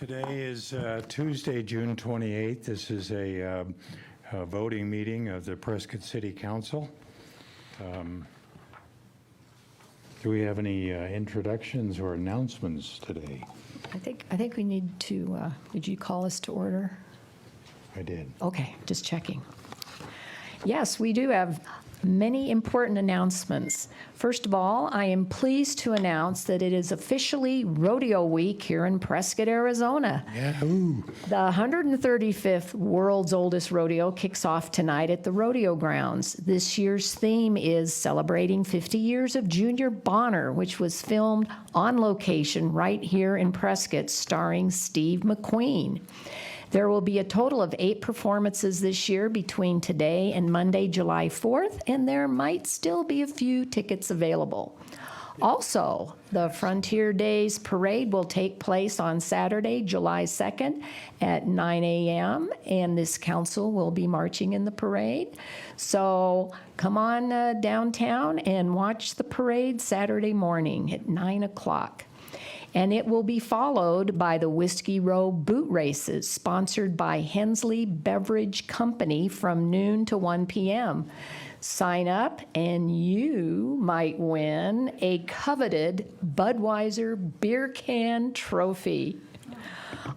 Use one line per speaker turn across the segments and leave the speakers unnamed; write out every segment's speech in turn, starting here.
Today is Tuesday, June 28th. This is a voting meeting of the Prescott City Council. Do we have any introductions or announcements today?
I think we need to, did you call us to order?
I did.
Okay, just checking. Yes, we do have many important announcements. First of all, I am pleased to announce that it is officially Rodeo Week here in Prescott, Arizona.
Yahoo!
The 135th World's Oldest Rodeo kicks off tonight at the rodeo grounds. This year's theme is celebrating 50 years of Junior Bonner, which was filmed on location right here in Prescott, starring Steve McQueen. There will be a total of 8 performances this year between today and Monday, July 4th, and there might still be a few tickets available. Also, the Frontier Days Parade will take place on Saturday, July 2nd at 9 a.m., and this council will be marching in the parade. So come on downtown and watch the parade Saturday morning at 9 o'clock. And it will be followed by the Whiskey Row Boot Races, sponsored by Hensley Beverage Company from noon to 1 p.m. Sign up and you might win a coveted Budweiser beer can trophy.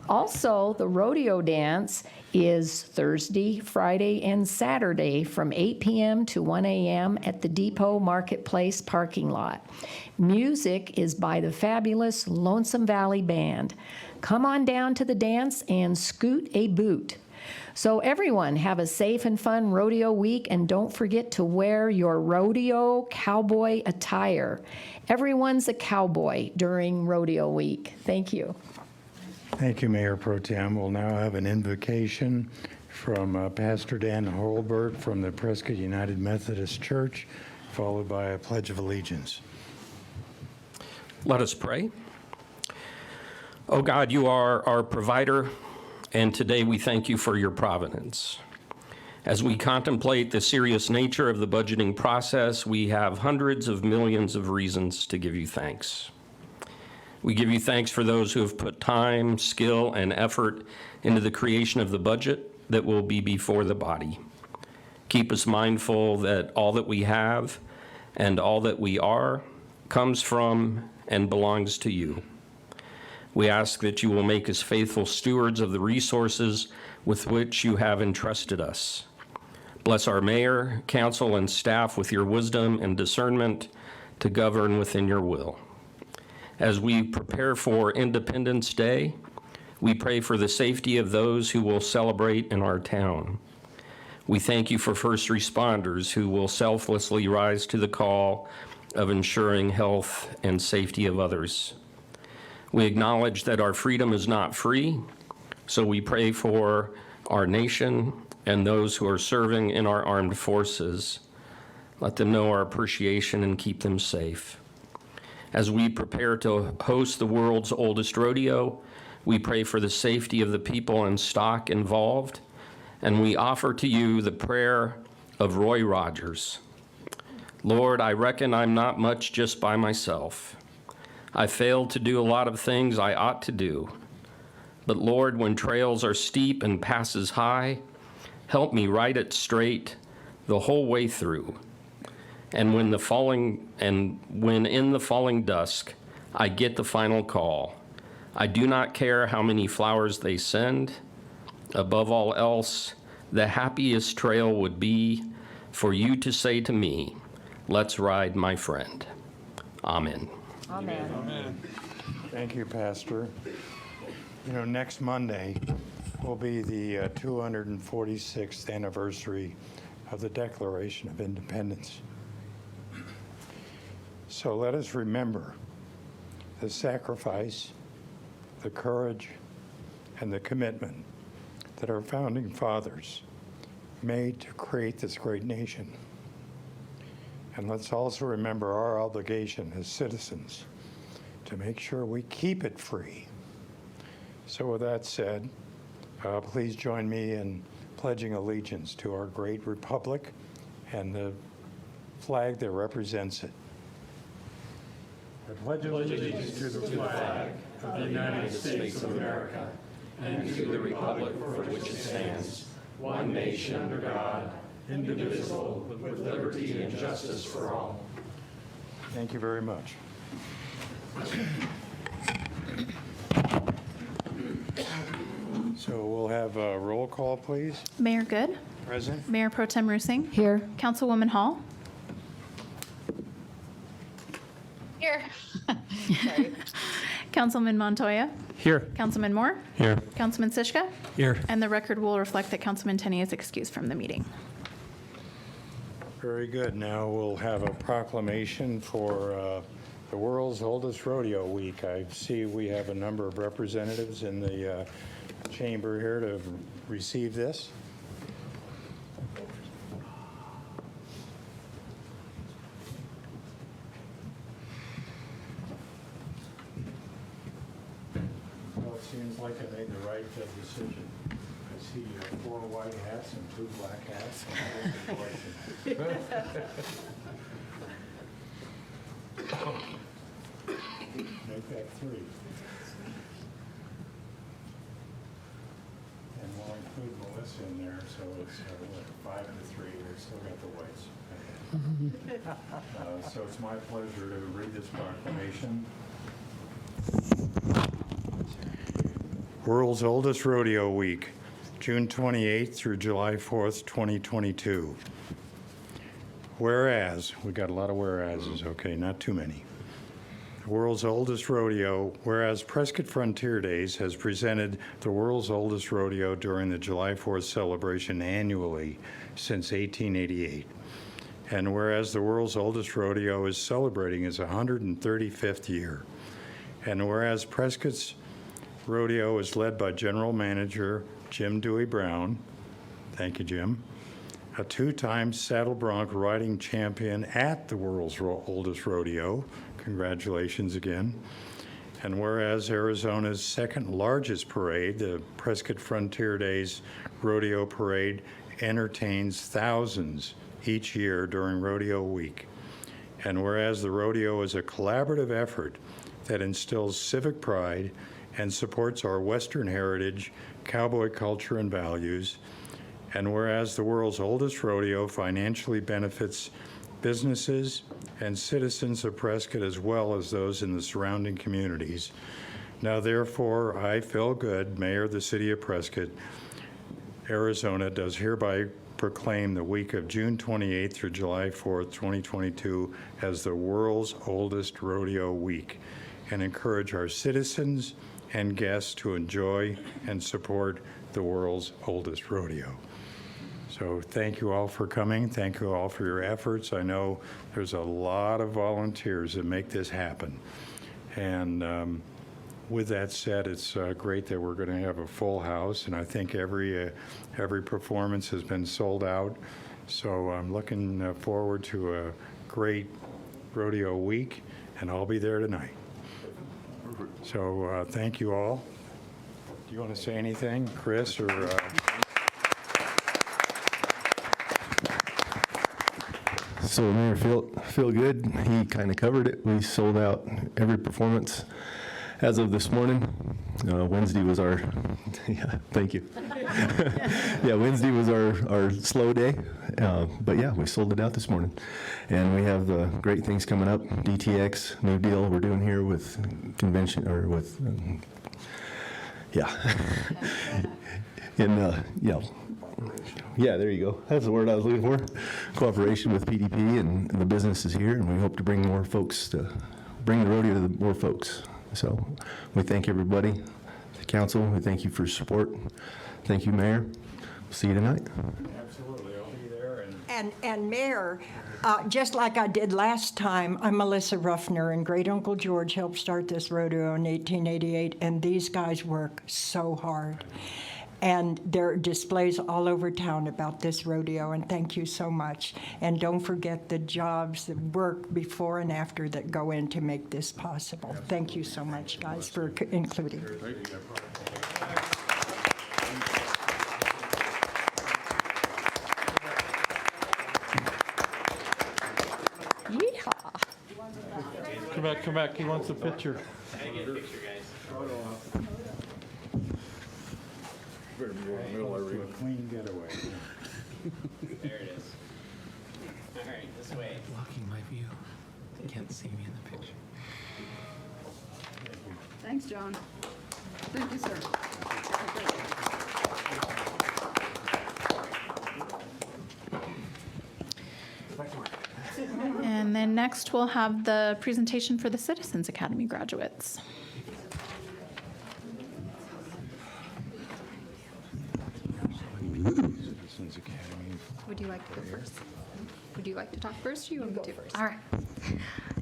Also, the rodeo dance is Thursday, Friday, and Saturday from 8 p.m. to 1 a.m. at the Depot Marketplace parking lot. Music is by the fabulous Lonesome Valley Band. Come on down to the dance and scoot a boot. So everyone, have a safe and fun rodeo week, and don't forget to wear your rodeo cowboy attire. Everyone's a cowboy during rodeo week. Thank you.
Thank you, Mayor Pro Tem. We'll now have an invocation from Pastor Dan Holbert from the Prescott United Methodist Church, followed by a Pledge of Allegiance.
Let us pray. Oh God, you are our provider, and today we thank you for your providence. As we contemplate the serious nature of the budgeting process, we have hundreds of millions of reasons to give you thanks. We give you thanks for those who have put time, skill, and effort into the creation of the budget that will be before the body. Keep us mindful that all that we have and all that we are comes from and belongs to you. We ask that you will make us faithful stewards of the resources with which you have entrusted us. Bless our mayor, council, and staff with your wisdom and discernment to govern within your will. As we prepare for Independence Day, we pray for the safety of those who will celebrate in our town. We thank you for first responders who will selflessly rise to the call of ensuring health and safety of others. We acknowledge that our freedom is not free, so we pray for our nation and those who are serving in our armed forces. Let them know our appreciation and keep them safe. As we prepare to host the world's oldest rodeo, we pray for the safety of the people and stock involved, and we offer to you the prayer of Roy Rogers. Lord, I reckon I'm not much just by myself. I failed to do a lot of things I ought to do. But Lord, when trails are steep and passes high, help me ride it straight the whole way through. And when in the falling dusk, I get the final call. I do not care how many flowers they send. Above all else, the happiest trail would be for you to say to me, let's ride, my friend. Amen.
Amen.
Amen. Thank you, Pastor. You know, next Monday will be the 246th anniversary of the Declaration of Independence. So let us remember the sacrifice, the courage, and the commitment that our founding fathers made to create this great nation. And let's also remember our obligation as citizens to make sure we keep it free. So with that said, please join me in pledging allegiance to our great republic and the flag that represents it. I pledge allegiance to the flag of the United States of America and to the republic for which it stands, one nation under God, indivisible, with liberty and justice for all. Thank you very much. So we'll have a roll call, please.
Mayor Good,
Present.
Mayor Pro Tem Rusing,
Here.
Councilwoman Hall,
Here.
Councilman Montoya,
Here.
Councilman Moore,
Here.
Councilman Sischka,
Here.
and the record will reflect that Councilman Tenney is excused from the meeting.
Very good. Now we'll have a proclamation for the world's oldest rodeo week. I see we have a number of representatives in the chamber here to receive this. Well, it seems like I made the right decision. I see 4 white hats and 2 black hats. Make that 3. And we'll include Melissa in there, so it's 5 to 3. We've still got the whites. So it's my pleasure to read this proclamation. World's Oldest Rodeo Week, June 28th through July 4th, 2022. Whereas, we got a lot of whereases, okay, not too many. The world's oldest rodeo, whereas Prescott Frontier Days has presented the world's oldest rodeo during the July 4th celebration annually since 1888. And whereas the world's oldest rodeo is celebrating its 135th year. And whereas Prescott's rodeo is led by General Manager Jim Dewey Brown, thank you, Jim, a 2-time saddle bronc riding champion at the world's oldest rodeo. Congratulations again. And whereas Arizona's second largest parade, the Prescott Frontier Days Rodeo Parade, entertains thousands each year during Rodeo Week. And whereas the rodeo is a collaborative effort that instills civic pride and supports our Western heritage, cowboy culture, and values. And whereas the world's oldest rodeo financially benefits businesses and citizens of Prescott as well as those in the surrounding communities. Now therefore, I, Phil Good, Mayor of the City of Prescott, Arizona, does hereby proclaim the week of June 28th through July 4th, 2022 as the world's oldest rodeo week and encourage our citizens and guests to enjoy and support the world's oldest rodeo. So thank you all for coming. Thank you all for your efforts. I know there's a lot of volunteers that make this happen. And with that said, it's great that we're going to have a full house, and I think every performance has been sold out. So I'm looking forward to a great rodeo week, and I'll be there tonight. So thank you all. Do you want to say anything, Chris, or?
So Mayor Phil Good, he kind of covered it. We sold out every performance as of this morning. Wednesday was our, yeah, thank you. Yeah, Wednesday was our slow day, but yeah, we sold it out this morning. And we have great things coming up. DTX, new deal we're doing here with convention, or with, yeah. And, yeah, there you go. That's the word I was looking for. Cooperation with PDP, and the business is here, and we hope to bring more folks to bring the rodeo to more folks. So we thank everybody, the council. We thank you for your support. Thank you, Mayor. We'll see you tonight.
Absolutely, I'll be there.
And Mayor, just like I did last time, I'm Melissa Ruffner, and Great Uncle George helped start this rodeo in 1888, and these guys work so hard. And there are displays all over town about this rodeo, and thank you so much. And don't forget the jobs, the work before and after that go in to make this possible. Thank you so much, guys, for including.
Yeehaw.
come back. He wants a picture.
Clean getaway.
There it is. All right, this way.
Blocking my view. They can't see me in the picture.
Thanks, John. Thank you, sir.
And then next, we'll have the presentation for the Citizens Academy graduates.
Citizens Academy.
Would you like to go first? Would you like to talk first, or you want me to? First. All right.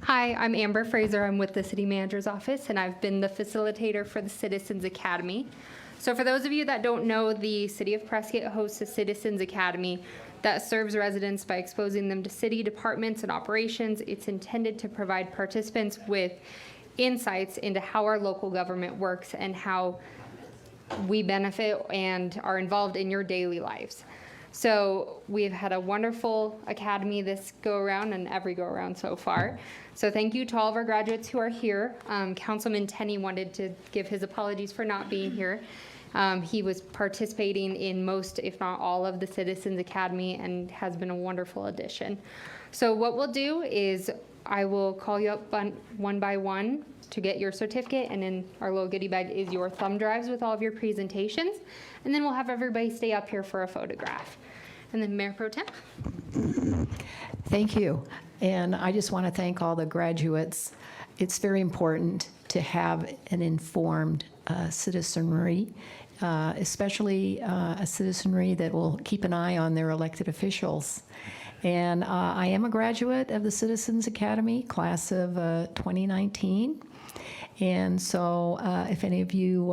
Hi, I'm Amber Fraser. I'm with the City Manager's Office, and I've been the facilitator for the Citizens Academy. So for those of you that don't know, the City of Prescott hosts a Citizens Academy that serves residents by exposing them to city departments and operations. It's intended to provide participants with insights into how our local government works and how we benefit and are involved in your daily lives. So we've had a wonderful academy this go around and every go around so far. So thank you to all of our graduates who are here. Councilman Tenney wanted to give his apologies for not being here. He was participating in most, if not all, of the Citizens Academy and has been a wonderful addition. So what we'll do is I will call you up one by one to get your certificate, and in our little goodie bag is your thumb drives with all of your presentations, and then we'll have everybody stay up here for a photograph. And then Mayor Pro Tem.
Thank you. And I just want to thank all the graduates. It's very important to have an informed citizenry, especially a citizenry that will keep an eye on their elected officials. And I am a graduate of the Citizens Academy, class of 2019. And so if any of you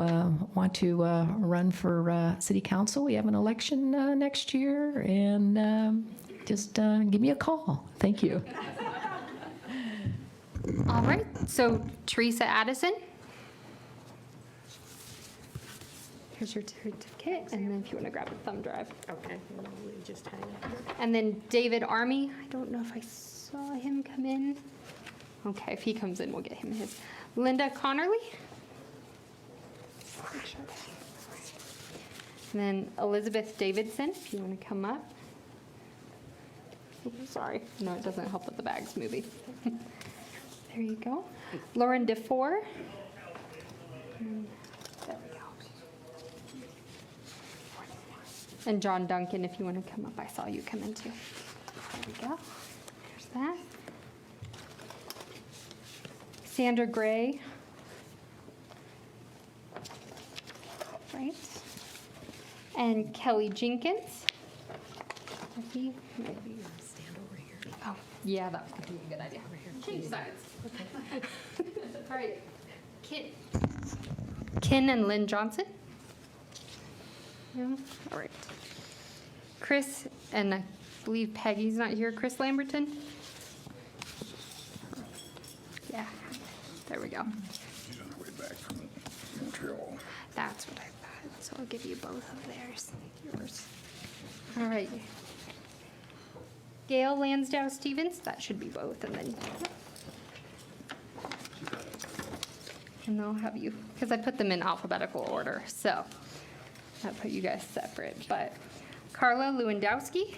want to run for city council, we have an election next year, and just give me a call. Thank you.
All right, so Teresa Addison. Here's your certificate, and then if you want to grab a thumb drive.
Okay, just hang on.
And then David Army, I don't know if I saw him come in. Okay, if he comes in, we'll get him his. Linda Connerly. And then Elizabeth Davidson, if you want to come up. Oops, sorry, no, it doesn't help with the bags moving. There you go. Lauren DeFore. There we go. And John Duncan, if you want to come up, I saw you come in too. There we go. There's that. Sandra Gray. Right. And Kelly Jenkins. Maybe stand over here. Oh, yeah, that would be a good idea. Change sides. All right. Ken and Lynn Johnson. No? All right. Chris, and I believe Peggy's not here. Chris Lamberton. Yeah, there we go.
She's on her way back from Montreal.
That's what I thought. So I'll give you both of theirs. Yours. All right. Gail Lansdowne Stevens. That should be both, and I'll have you, because I put them in alphabetical order. So I put you guys separate. But Carla Lewandowski.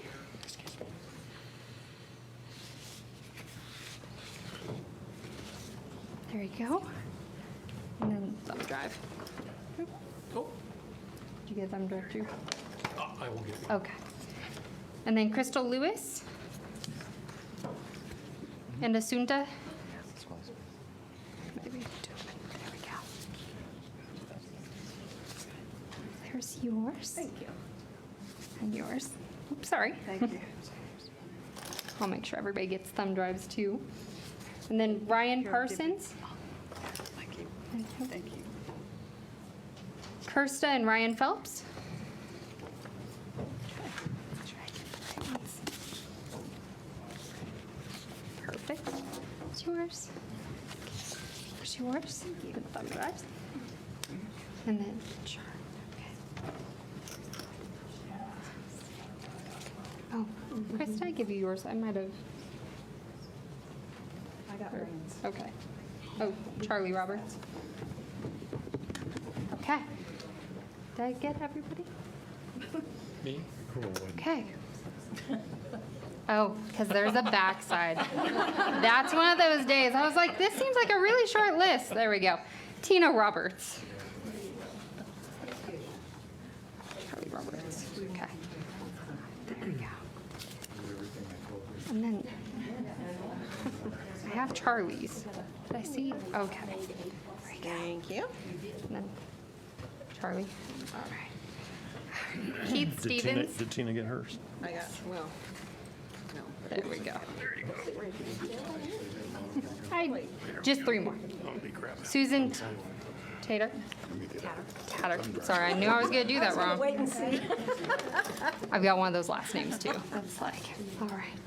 There you go. And then thumb drive.
Oh,
Did you get thumb drive too?
I will get it.
Okay. And then Crystal Lewis. And Asunta. Maybe two. There we go. There's yours.
Thank you.
And yours. Oops, sorry.
Thank you.
I'll make sure everybody gets thumb drives too. And then Ryan Parsons.
Thank you. Thank you.
Kirsta and Ryan Phelps. Perfect. It's yours. It's yours. Good thumb drives. And then sure. Okay. Oh, Chris, did I give you yours? I might have.
I got Ryan's.
Okay. Oh, Charlie Roberts. Okay. Did I get everybody?
Me?
Okay. Oh, because there's a backside. That's one of those days. I was like, this seems like a really short list. There we go. Tina Roberts. Charlie Roberts. Okay. There we go. And then I have Charlie's. Did I see? Okay. There we go.
Thank you.
And then Charlie. All right. Keith Stevens.
Did Tina get hers?
I got, well, no.
There we go. Hi. Just 3 more. Susan Tater. Tatter. Sorry, I knew I was going to do that wrong.
Wait and see.
I've got one of those last names too. That's like, all right.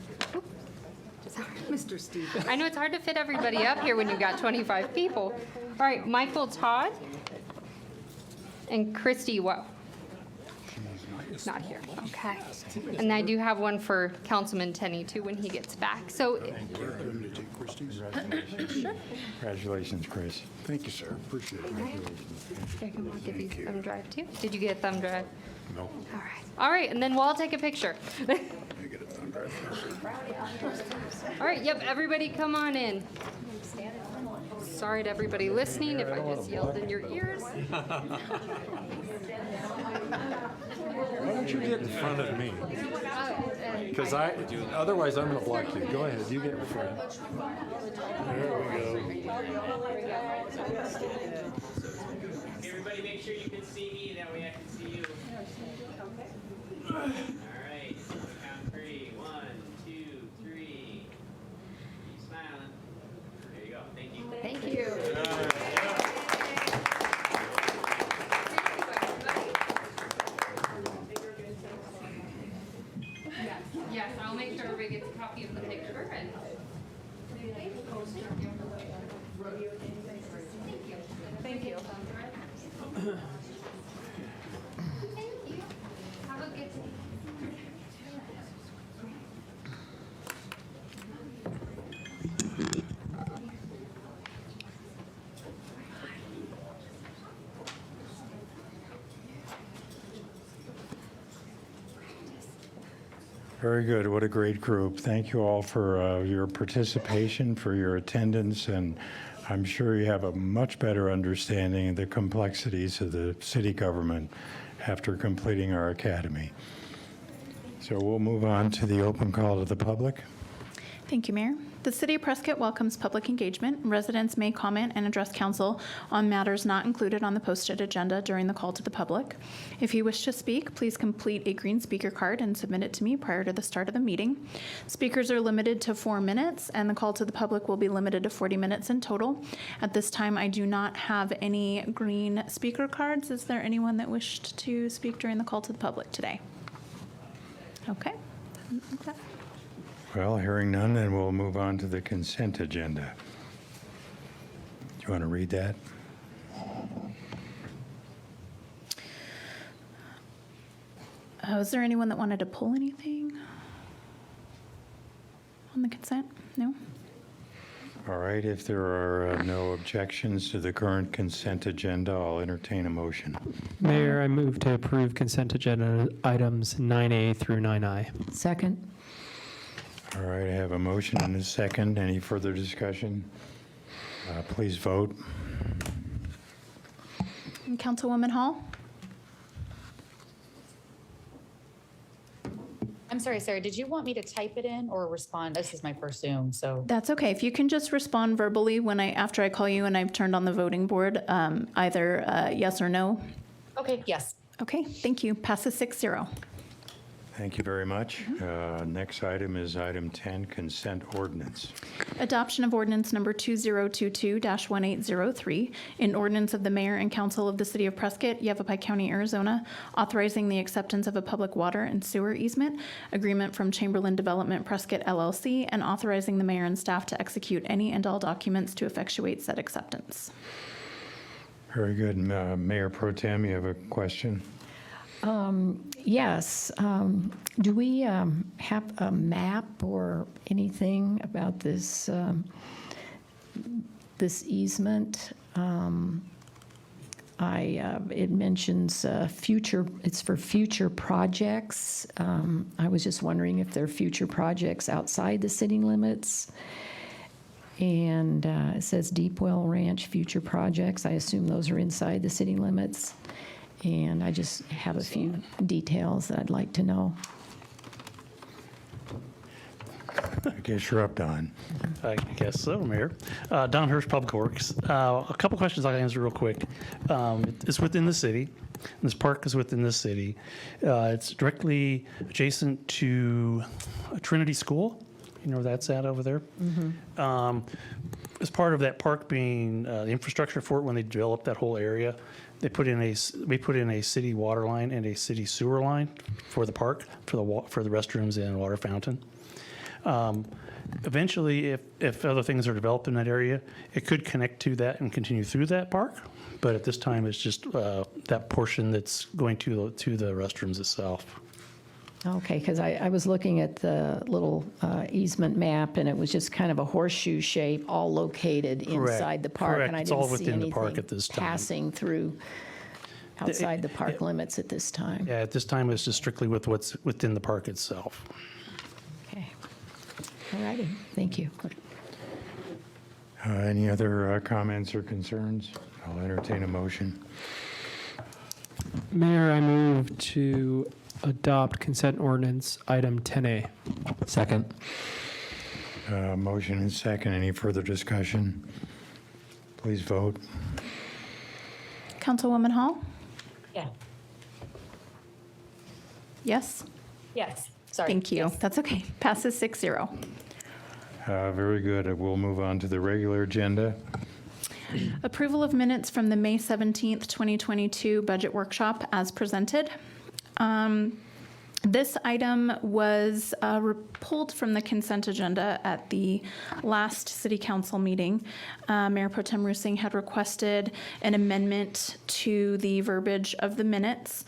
Sorry.
Mr. Stevens.
I know it's hard to fit everybody up here when you've got 25 people. All right, Michael Todd and Christy Woe. Not here, okay. And I do have one for Councilman Tenney too when he gets back. So,
Congratulations, Chris.
Thank you, sir. Appreciate it.
there, come on, give you thumb drive too. Did you get a thumb drive?
No.
All right. All right, and then we'll all take a picture.
I get a thumb drive first.
All right, yep, everybody come on in. Sorry to everybody listening if I just yelled in your ears.
Why don't you get in front of me? Because otherwise I'm going to block you. Go ahead, you get in front. There we go.
Everybody make sure you can see me, that way I can see you. All right, count 3. 1, 2, 3. Keep smiling. There you go. Thank you.
Thank you. Yes, I'll make sure everybody gets a copy of the picture and. Thank you. Thank you. Have a good day.
Very good. What a great group. Thank you all for your participation, for your attendance, and I'm sure you have a much better understanding of the complexities of the city government after completing our academy. So we'll move on to the open call to the public.
Thank you, Mayor. The City of Prescott welcomes public engagement. Residents may comment and address council on matters not included on the posted agenda during the call to the public. If you wish to speak, please complete a green speaker card and submit it to me prior to the start of the meeting. Speakers are limited to 4 minutes, and the call to the public will be limited to 40 minutes in total. At this time, I do not have any green speaker cards. Is there anyone that wished to speak during the call to the public today? Okay.
Well, hearing none, then we'll move on to the consent agenda. Do you want to read that?
Is there anyone that wanted to pull anything on the consent? No?
All right, if there are no objections to the current consent agenda, I'll entertain a motion.
Mayor, I move to approve consent agenda items 9A through 9I.
Second.
All right, I have a motion and a second. Any further discussion? Please vote.
And Councilwoman Hall?
I'm sorry, Sarah, did you want me to type it in or respond? This is my first Zoom, so.
That's okay. If you can just respond verbally after I call you and I've turned on the voting board, either yes or no.
Okay, yes.
Okay, thank you. Passes 6-0.
Thank you very much. Next item is item 10, consent ordinance.
Adoption of ordinance number 2022-1803, an ordinance of the mayor and council of the city of Prescott, Yavapai County, Arizona, authorizing the acceptance of a public water and sewer easement agreement from Chamberlain Development Prescott LLC, and authorizing the mayor and staff to execute any and all documents to effectuate said acceptance.
Very good. Mayor Pro Tem, you have a question?
Yes. Do we have a map or anything about this this easement. It mentions it's for future projects. I was just wondering if there are future projects outside the city limits. And it says Deep Well Ranch future projects. I assume those are inside the city limits. And I just have a few details that I'd like to know.
I guess you're up, Don.
I guess so, Mayor. Don Hirsch, Public Works. A couple questions I'll answer real quick. It's within the city. This park is within the city. It's directly adjacent to Trinity School. You know where that's at over there? As part of that park being the infrastructure for it, when they developed that whole area, we put in a city water line and a city sewer line for the park, for the restrooms and water fountain. Eventually, if other things are developed in that area, it could connect to that and continue through that park. But at this time, it's just that portion that's going to the restrooms itself.
Okay, because I was looking at the little easement map, and it was just kind of a horseshoe shape, all located inside the park.
Correct.
And I
It's all
didn't see
within the park
anything
at this time.
passing through outside the park limits at this time.
Yeah, at this time, it's just strictly with what's within the park itself.
Okay. All righty, thank you.
Any other comments or concerns? I'll entertain a motion.
Mayor, I move to adopt consent ordinance item 10A.
Second.
Motion and second. Any further discussion? Please vote.
Councilwoman Hall?
Yeah.
Yes?
Yes. Sorry.
Thank you.
Yes.
That's okay. Passes 6-0.
Very good. We'll move on to the regular agenda.
Approval of minutes from the May 17th, 2022 budget workshop as presented. This item was pulled from the consent agenda at the last city council meeting. Mayor Pro Tem Rusing had requested an amendment to the verbiage of the minutes.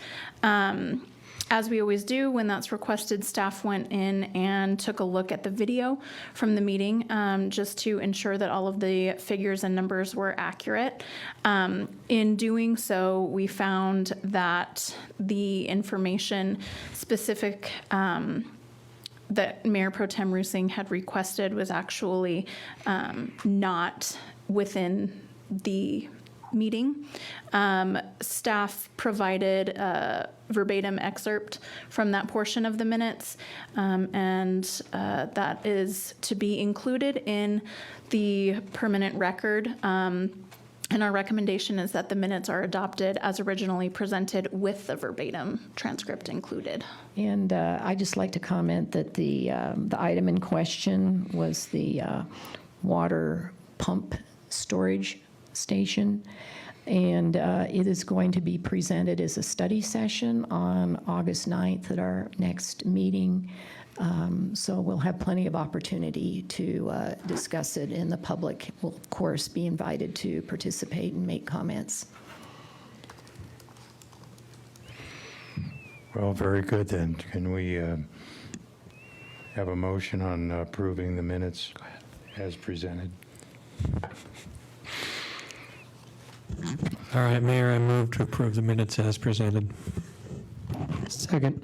As we always do, when that's requested, staff went in and took a look at the video from the meeting just to ensure that all of the figures and numbers were accurate. In doing so, we found that the information specific that Mayor Pro Tem Rusing had requested was actually not within the meeting. Staff provided a verbatim excerpt from that portion of the minutes, and that is to be included in the permanent record. And our recommendation is that the minutes are adopted as originally presented with the verbatim transcript included.
And I'd just like to comment that the item in question was the water pump storage station. And it is going to be presented as a study session on August 9th at our next meeting. So we'll have plenty of opportunity to discuss it, and the public will, of course, be invited to participate and make comments.
Well, very good then. Can we have a motion on approving the minutes as presented?
All right, Mayor, I move to approve the minutes as presented. Second.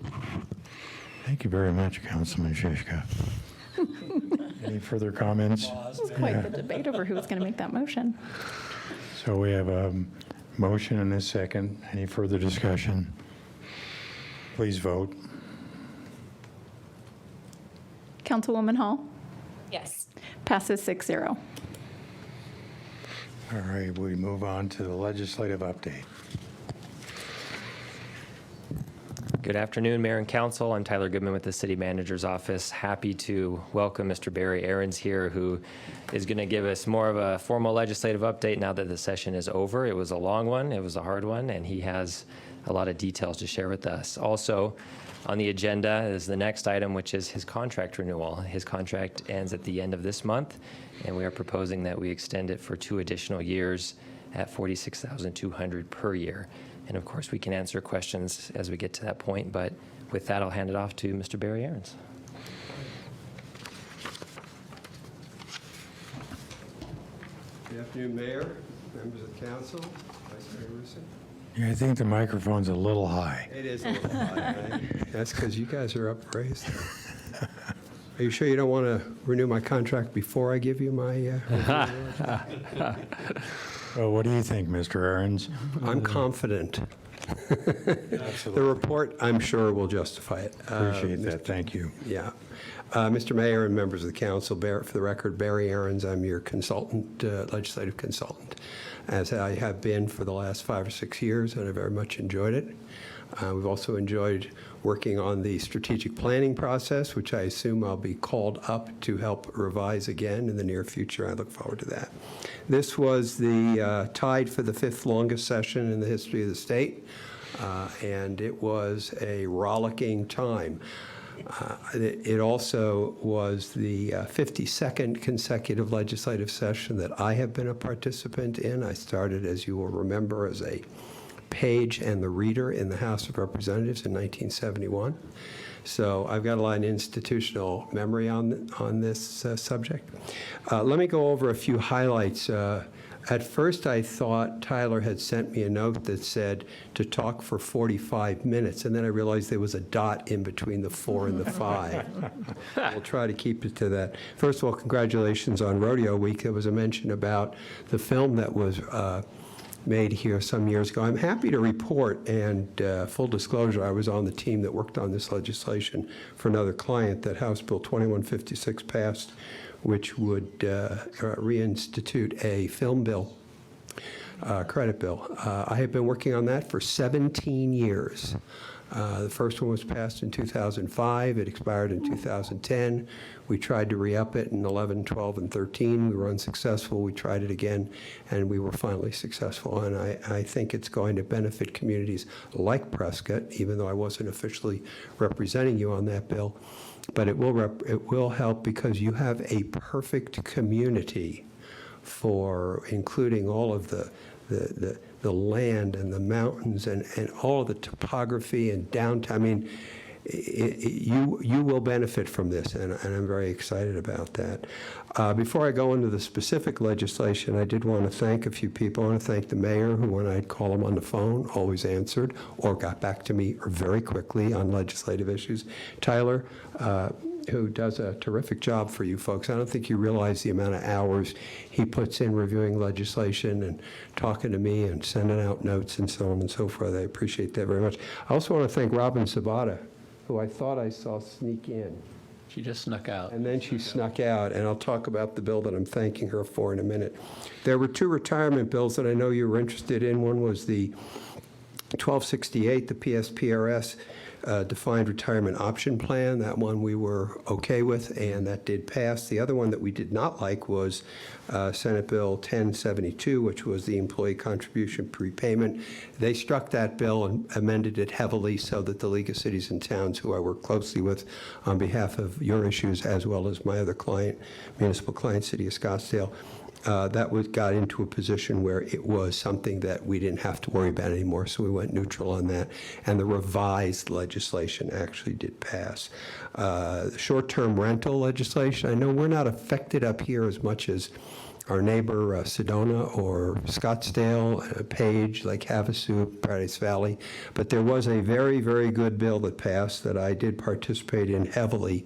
Thank you very much, Councilman Shishka. Any further comments?
It was quite the debate over who was going to make that motion.
So we have a motion and a second. Any further discussion? Please vote.
Councilwoman Hall?
Yes.
Passes 6-0.
All right, we move on to the legislative update.
Good afternoon, Mayor and Council. I'm Tyler Goodman with the City Manager's Office. Happy to welcome Mr. Barry Aarons here, who is going to give us more of a formal legislative update now that the session is over. It was a long one, it was a hard one, and he has a lot of details to share with us. Also, on the agenda is the next item, which is his contract renewal. His contract ends at the end of this month, and we are proposing that we extend it for 2 additional years at $46,200 per year. And of course, we can answer questions as we get to that point, but with that, I'll hand it off to Mr. Barry Aarons.
Good afternoon, Mayor, members of the council, Vice Mayor Rusin.
Yeah, I think the microphone's a little high.
It is a little high, right? That's because you guys are upraised. Are you sure you don't want to renew my contract before I give you my?
Well, what do you think, Mr. Ahrens?
I'm confident. The report, I'm sure, will justify it.
Appreciate that. Thank you.
Yeah. Mr. Mayor and members of the council, for the record, Barry Ahrens, I'm your consultant, legislative consultant, as I have been for the last 5 or 6 years, and I very much enjoyed it. We've also enjoyed working on the strategic planning process, which I assume I'll be called up to help revise again in the near future. I look forward to that. This was the tied for the 5th longest session in the history of the state, and it was a rollicking time. It also was the 52nd consecutive legislative session that I have been a participant in. I started, as you will remember, as a page and the reader in the House of Representatives in 1971. So I've got a lot of institutional memory on this subject. Let me go over a few highlights. At first, I thought Tyler had sent me a note that said to talk for 45 minutes, and then I realized there was a dot in between the 4 and the 5. We'll try to keep it to that. First of all, congratulations on Rodeo Week. There was a mention about the film that was made here some years ago. I'm happy to report, and full disclosure, I was on the team that worked on this legislation for another client, that House Bill 2156 passed, which would reinstitute a film bill, credit bill. I have been working on that for 17 years. The first one was passed in 2005. It expired in 2010. We tried to re-up it in 11, 12, and 13. We were unsuccessful. We tried it again, and we were finally successful. And I think it's going to benefit communities like Prescott, even though I wasn't officially representing you on that bill. But it will help because you have a perfect community for including all of the land and the mountains and all of the topography and downtown. I mean, you will benefit from this, and I'm very excited about that. Before I go into the specific legislation, I did want to thank a few people. I want to thank the mayor, who, when I'd call him on the phone, always answered or got back to me very quickly on legislative issues. Tyler, who does a terrific job for you folks. I don't think you realize the amount of hours he puts in reviewing legislation and talking to me and sending out notes and so on and so forth. I appreciate that very much. I also want to thank Robin Sabata, who I thought I saw sneak in.
She just snuck out.
And then she snuck out, and I'll talk about the bill that I'm thanking her for in a minute. There were 2 retirement bills that I know you were interested in. One was the 1268, the PSPRS, defined retirement option plan. That one we were okay with, and that did pass. The other one that we did not like was Senate Bill 1072, which was the employee contribution prepayment. They struck that bill and amended it heavily so that the League of Cities and Towns, who I work closely with on behalf of your issues, as well as my other client, municipal client, City of Scottsdale, got into a position where it was something that we didn't have to worry about anymore, so we went neutral on that. And the revised legislation actually did pass. Short-term rental legislation, I know we're not affected up here as much as our neighbor Sedona or Scottsdale, Page, Lake Havasu, Paradise Valley, but there was a very, very good bill that passed that I did participate in heavily,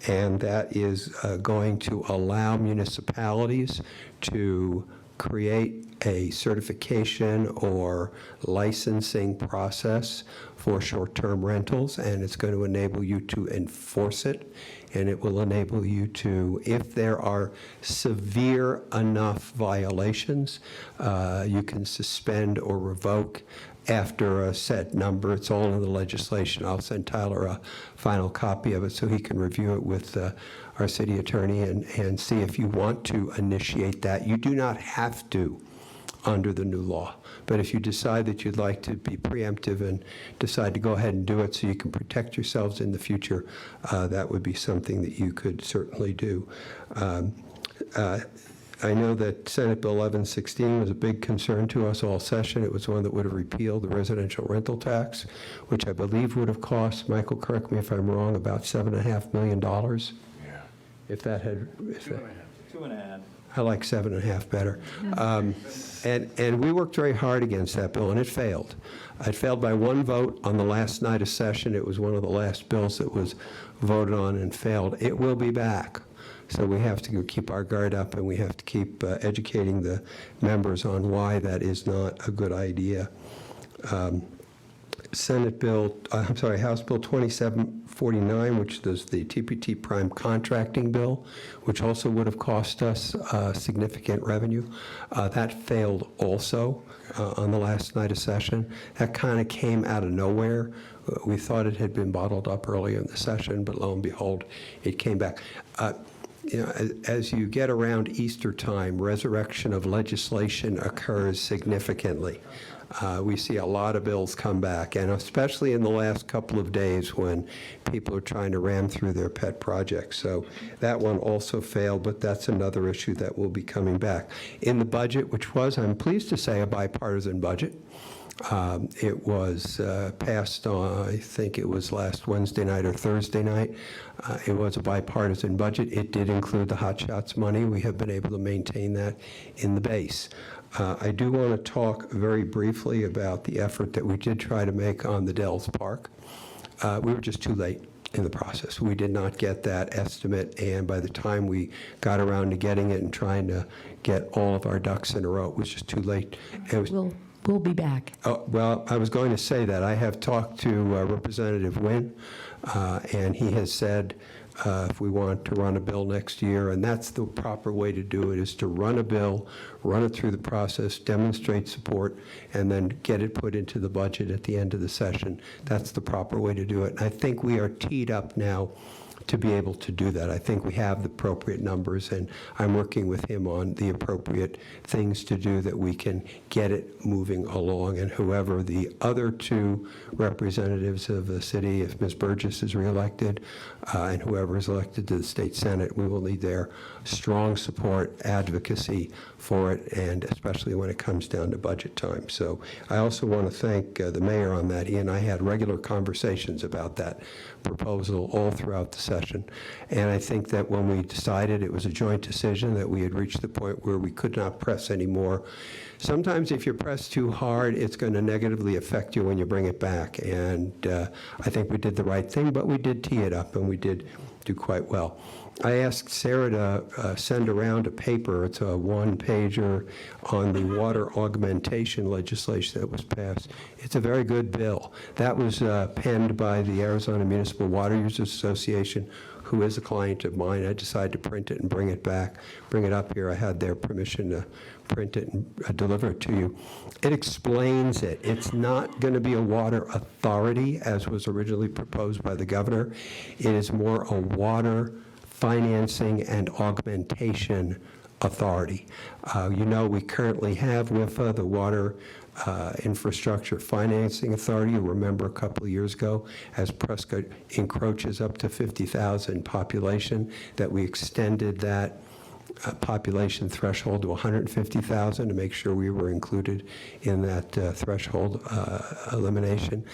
and that is going to allow municipalities to create a certification or licensing process for short-term rentals, and it's going to enable you to enforce it, and it will enable you to, if there are severe enough violations, you can suspend or revoke after a set number. It's all in the legislation. I'll send Tyler a final copy of it so he can review it with our city attorney and see if you want to initiate that. You do not have to under the new law. But if you decide that you'd like to be preemptive and decide to go ahead and do it so you can protect yourselves in the future, that would be something that you could certainly do. I know that Senate Bill 1116 was a big concern to us all session. It was one that would have repealed the residential rental tax, which I believe would have cost, Michael, correct me if I'm wrong, about $7.5 million.
Yeah.
If that had...
Two and a half.
I like 7.5 better. And we worked very hard against that bill, and it failed. It failed by one vote on the last night of session. It was one of the last bills that was voted on and failed. It will be back. So we have to keep our guard up, and we have to keep educating the members on why that is not a good idea. House Bill 2749, which is the TPT prime contracting bill, which also would have cost us significant revenue. That failed also on the last night of session. That kind of came out of nowhere. We thought it had been bottled up earlier in the session, but lo and behold, it came back. As you get around Easter time, resurrection of legislation occurs significantly. We see a lot of bills come back, and especially in the last couple of days when people are trying to ram through their pet projects. So that one also failed, but that's another issue that will be coming back. In the budget, which was, I'm pleased to say, a bipartisan budget, it was passed on, I think it was last Wednesday night or Thursday night. It was a bipartisan budget. It did include the Hot Shots money. We have been able to maintain that in the base. I do want to talk very briefly about the effort that we did try to make on the Dells Park. We were just too late in the process. We did not get that estimate, and by the time we got around to getting it and trying to get all of our ducks in a row, it was just too late. It was,
We'll be back.
well, I was going to say that. I have talked to Representative Wynn, and he has said if we want to run a bill next year, and that's the proper way to do it, is to run a bill, run it through the process, demonstrate support, and then get it put into the budget at the end of the session. That's the proper way to do it. And I think we are teed up now to be able to do that. I think we have the appropriate numbers, and I'm working with him on the appropriate things to do that we can get it moving along. And whoever the other two representatives of the city, if Ms. Burgess is reelected, and whoever is elected to the state senate, we will need their strong support, advocacy for it, and especially when it comes down to budget time. So I also want to thank the mayor on that. He and I had regular conversations about that proposal all throughout the session. And I think that when we decided, it was a joint decision, that we had reached the point where we could not press anymore. Sometimes if you press too hard, it's going to negatively affect you when you bring it back. And I think we did the right thing, but we did tee it up, and we did do quite well. I asked Sarah to send around a paper. It's a one-pager on the water augmentation legislation that was passed. It's a very good bill. That was penned by the Arizona Municipal Water Users Association, who is a client of mine. I decided to print it and bring it up here. I had their permission to print it and deliver it to you. It explains it. It's not going to be a water authority, as was originally proposed by the governor. It is more a water financing and augmentation authority. We currently have WIFA, the Water Infrastructure Financing Authority. You remember a couple of years ago, as Prescott encroaches up to 50,000 population, that we extended that population threshold to 150,000 to make sure we were included in that threshold elimination.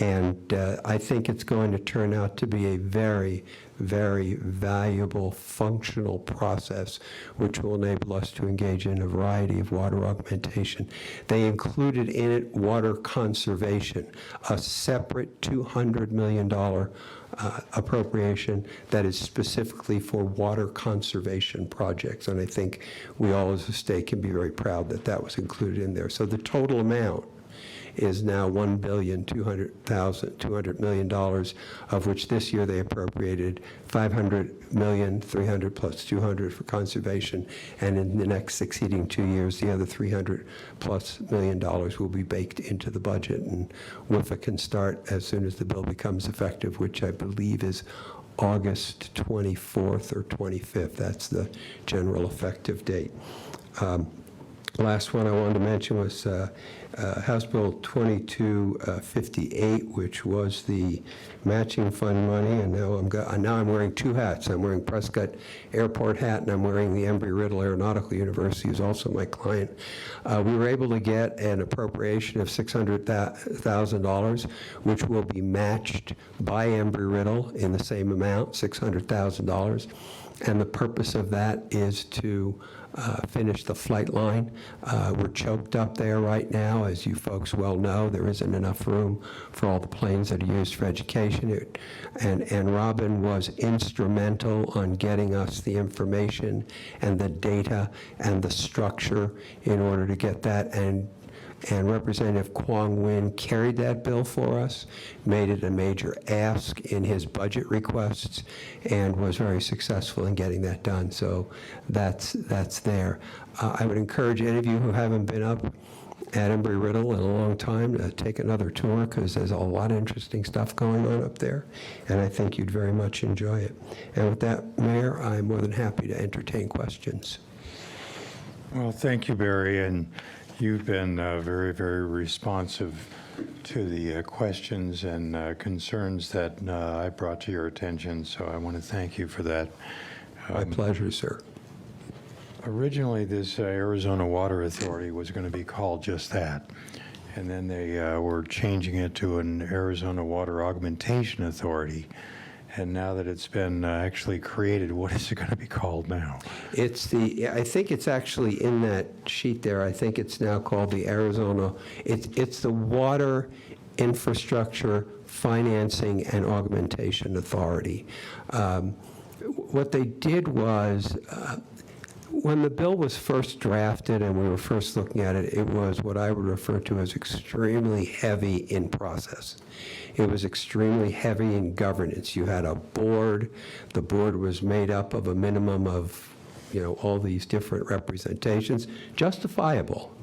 And I think it's going to turn out to be a very, very valuable, functional process, which will enable us to engage in a variety of water augmentation. They included in it water conservation, a separate $200 million appropriation that is specifically for water conservation projects. And I think we all as a state can be very proud that that was included in there. So the total amount is now $1,200 million, of which this year they appropriated $500 million, 300 plus 200 for conservation, and in the next succeeding 2 years, the other $300 plus million will be baked into the budget, and WIFA can start as soon as the bill becomes effective, which I believe is August 24th or 25th. That's the general effective date. Last one I wanted to mention was House Bill 2258, which was the matching fund money, and now I'm wearing two hats. I'm wearing Prescott Airport hat, and I'm wearing the Embry-Riddle Aeronautical University, who's also my client. We were able to get an appropriation of $600,000, which will be matched by Embry-Riddle in the same amount, $600,000. And the purpose of that is to finish the flight line. We're choked up there right now. As you folks well know, there isn't enough room for all the planes that are used for education. And Robin was instrumental on getting us the information and the data and the structure in order to get that. And Representative Quang Nguyen carried that bill for us, made it a major ask in his budget requests, and was very successful in getting that done. So that's there. I would encourage any of you who haven't been up at Embry-Riddle in a long time to take another tour, because there's a lot of interesting stuff going on up there, and I think you'd very much enjoy it. And with that, Mayor, I'm more than happy to entertain questions.
Well, thank you, Barry, and you've been very, very responsive to the questions and concerns that I brought to your attention, so I want to thank you for that.
My pleasure, sir.
Originally, this Arizona Water Authority was going to be called just that, and then they were changing it to an Arizona Water Augmentation Authority. And now that it's been actually created, what is it going to be called now?
I think it's actually in that sheet there. I think it's now called the Arizona, it's the Water Infrastructure Financing and Augmentation Authority. What they did was, when the bill was first drafted and we were first looking at it, it was what I would refer to as extremely heavy in process. It was extremely heavy in governance. You had a board. The board was made up of a minimum of, all these different representations, justifiable,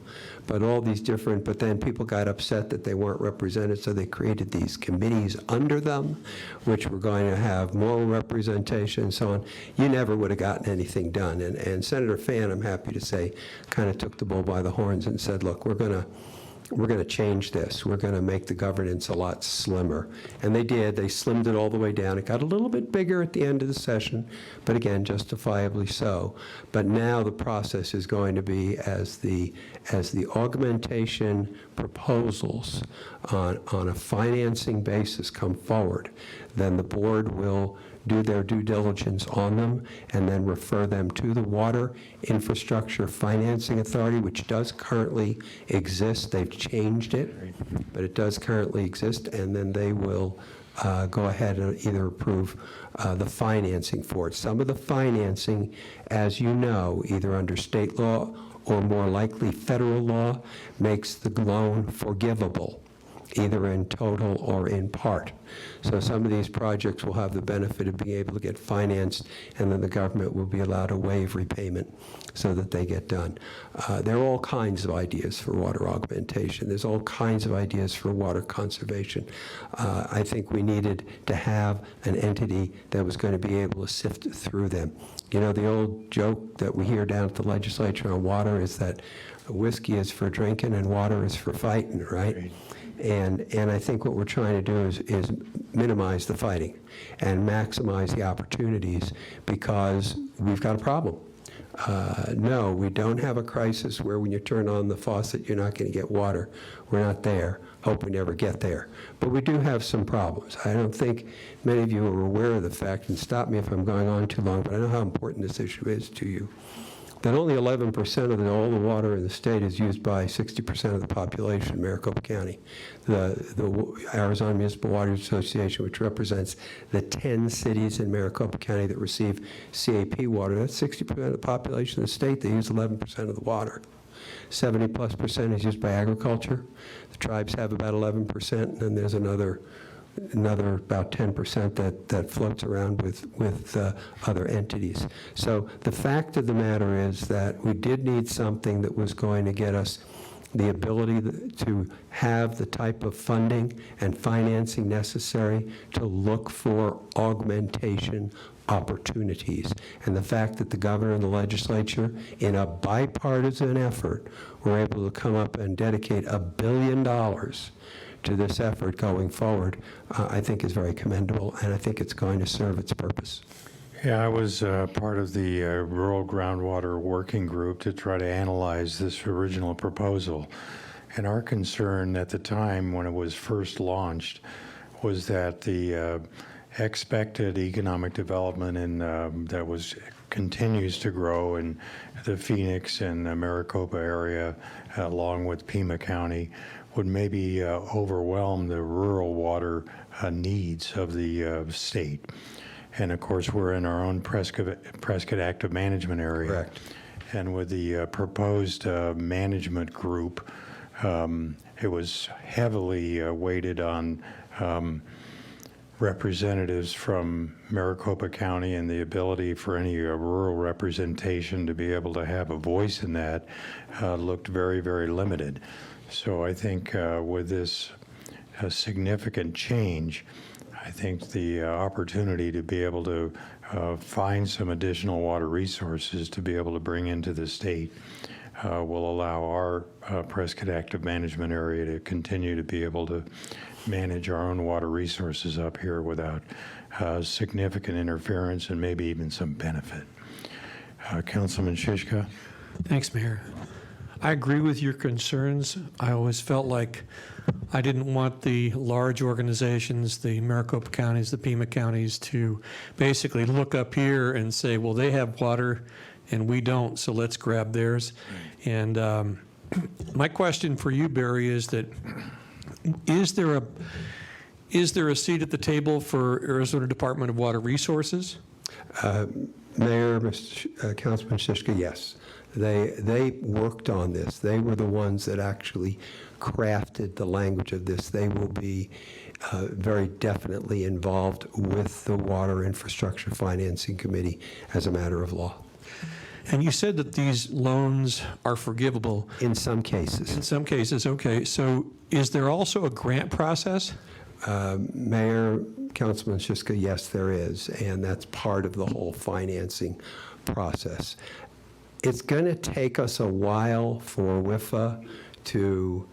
but all these different, but then people got upset that they weren't represented, so they created these committees under them, which were going to have moral representation and so on. You never would have gotten anything done. And Senator Fan, I'm happy to say, kind of took the bull by the horns and said, look, we're going to change this. We're going to make the governance a lot slimmer. And they did. They slimmed it all the way down. It got a little bit bigger at the end of the session, but again, justifiably so. But now the process is going to be as the augmentation proposals on a financing basis come forward, then the board will do their due diligence on them and then refer them to the Water Infrastructure Financing Authority, which does currently exist. They've changed it, but it does currently exist, and then they will go ahead and either approve the financing for it. Some of the financing, as you know, either under state law or more likely federal law, makes the loan forgivable, either in total or in part. So some of these projects will have the benefit of being able to get financed, and then the government will be allowed to waive repayment so that they get done. There are all kinds of ideas for water augmentation. There's all kinds of ideas for water conservation. I think we needed to have an entity that was going to be able to sift through them. The old joke that we hear down at the legislature on water is that whiskey is for drinking and water is for fighting, right? And I think what we're trying to do is minimize the fighting and maximize the opportunities, because we've got a problem. No, we don't have a crisis where when you turn on the faucet, you're not going to get water. We're not there. Hope we never get there. But we do have some problems. I don't think many of you are aware of the fact, and stop me if I'm going on too long, but I know how important this issue is to you, that only 11% of all the water in the state is used by 60% of the population in Maricopa County. The Arizona Municipal Water Association, which represents the 10 cities in Maricopa County that receive CAP water, that's 60% of the population of the state. They use 11% of the water. 70+% is used by agriculture. The tribes have about 11%, and then there's another about 10% that floats around with other entities. So the fact of the matter is that we did need something that was going to get us the ability to have the type of funding and financing necessary to look for augmentation opportunities. And the fact that the governor and the legislature, in a bipartisan effort, were able to come up and dedicate $1 billion to this effort going forward, I think is very commendable, and I think it's going to serve its purpose.
Yeah, I was part of the Rural Groundwater Working Group to try to analyze this original proposal. And our concern at the time when it was first launched was that the expected economic development that was continues to grow in the Phoenix and Maricopa area, along with Pima County, would maybe overwhelm the rural water needs of the state. And of course, we're in our own Prescott Active Management area.
Correct.
And with the proposed management group, it was heavily weighted on representatives from Maricopa County, and the ability for any rural representation to be able to have a voice in that looked very, very limited. So I think with this significant change, I think the opportunity to be able to find some additional water resources to be able to bring into the state will allow our Prescott Active Management area to continue to be able to manage our own water resources up here without significant interference and maybe even some benefit. Councilman Shishka?
Thanks, Mayor. I agree with your concerns. I always felt like I didn't want the large organizations, the Maricopa counties, the Pima counties, to basically look up here and say, well, they have water and we don't, so let's grab theirs. And my question for you, Barry, is that is there a seat at the table for Arizona Department of Water Resources?
Mayor, Councilman Shishka, yes. They worked on this. They were the ones that actually crafted the language of this. They will be very definitely involved with the Water Infrastructure Financing Committee as a matter of law.
And you said that these loans are forgivable.
In some cases.
In some cases, okay. So is there also a grant process?
Mayor, Councilman Shishka, yes, there is, and that's part of the whole financing process. It's going to take us a while for WIFA to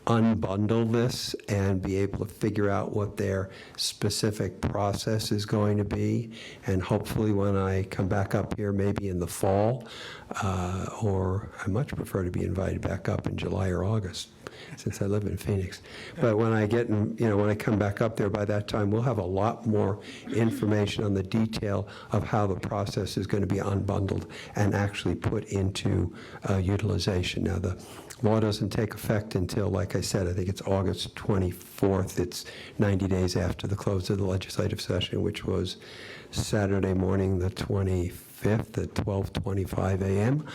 unbundle this and be able to figure out what their specific process is going to be. And hopefully when I come back up here, maybe in the fall, or I much prefer to be invited back up in July or August, since I live in Phoenix. But when I get in, when I come back up there, by that time, we'll have a lot more information on the detail of how the process is going to be unbundled and actually put into utilization. Now, the law doesn't take effect until, like I said, I think it's August 24th. It's 90 days after the close of the legislative session, which was Saturday morning, the 25th at 12:25 a.m.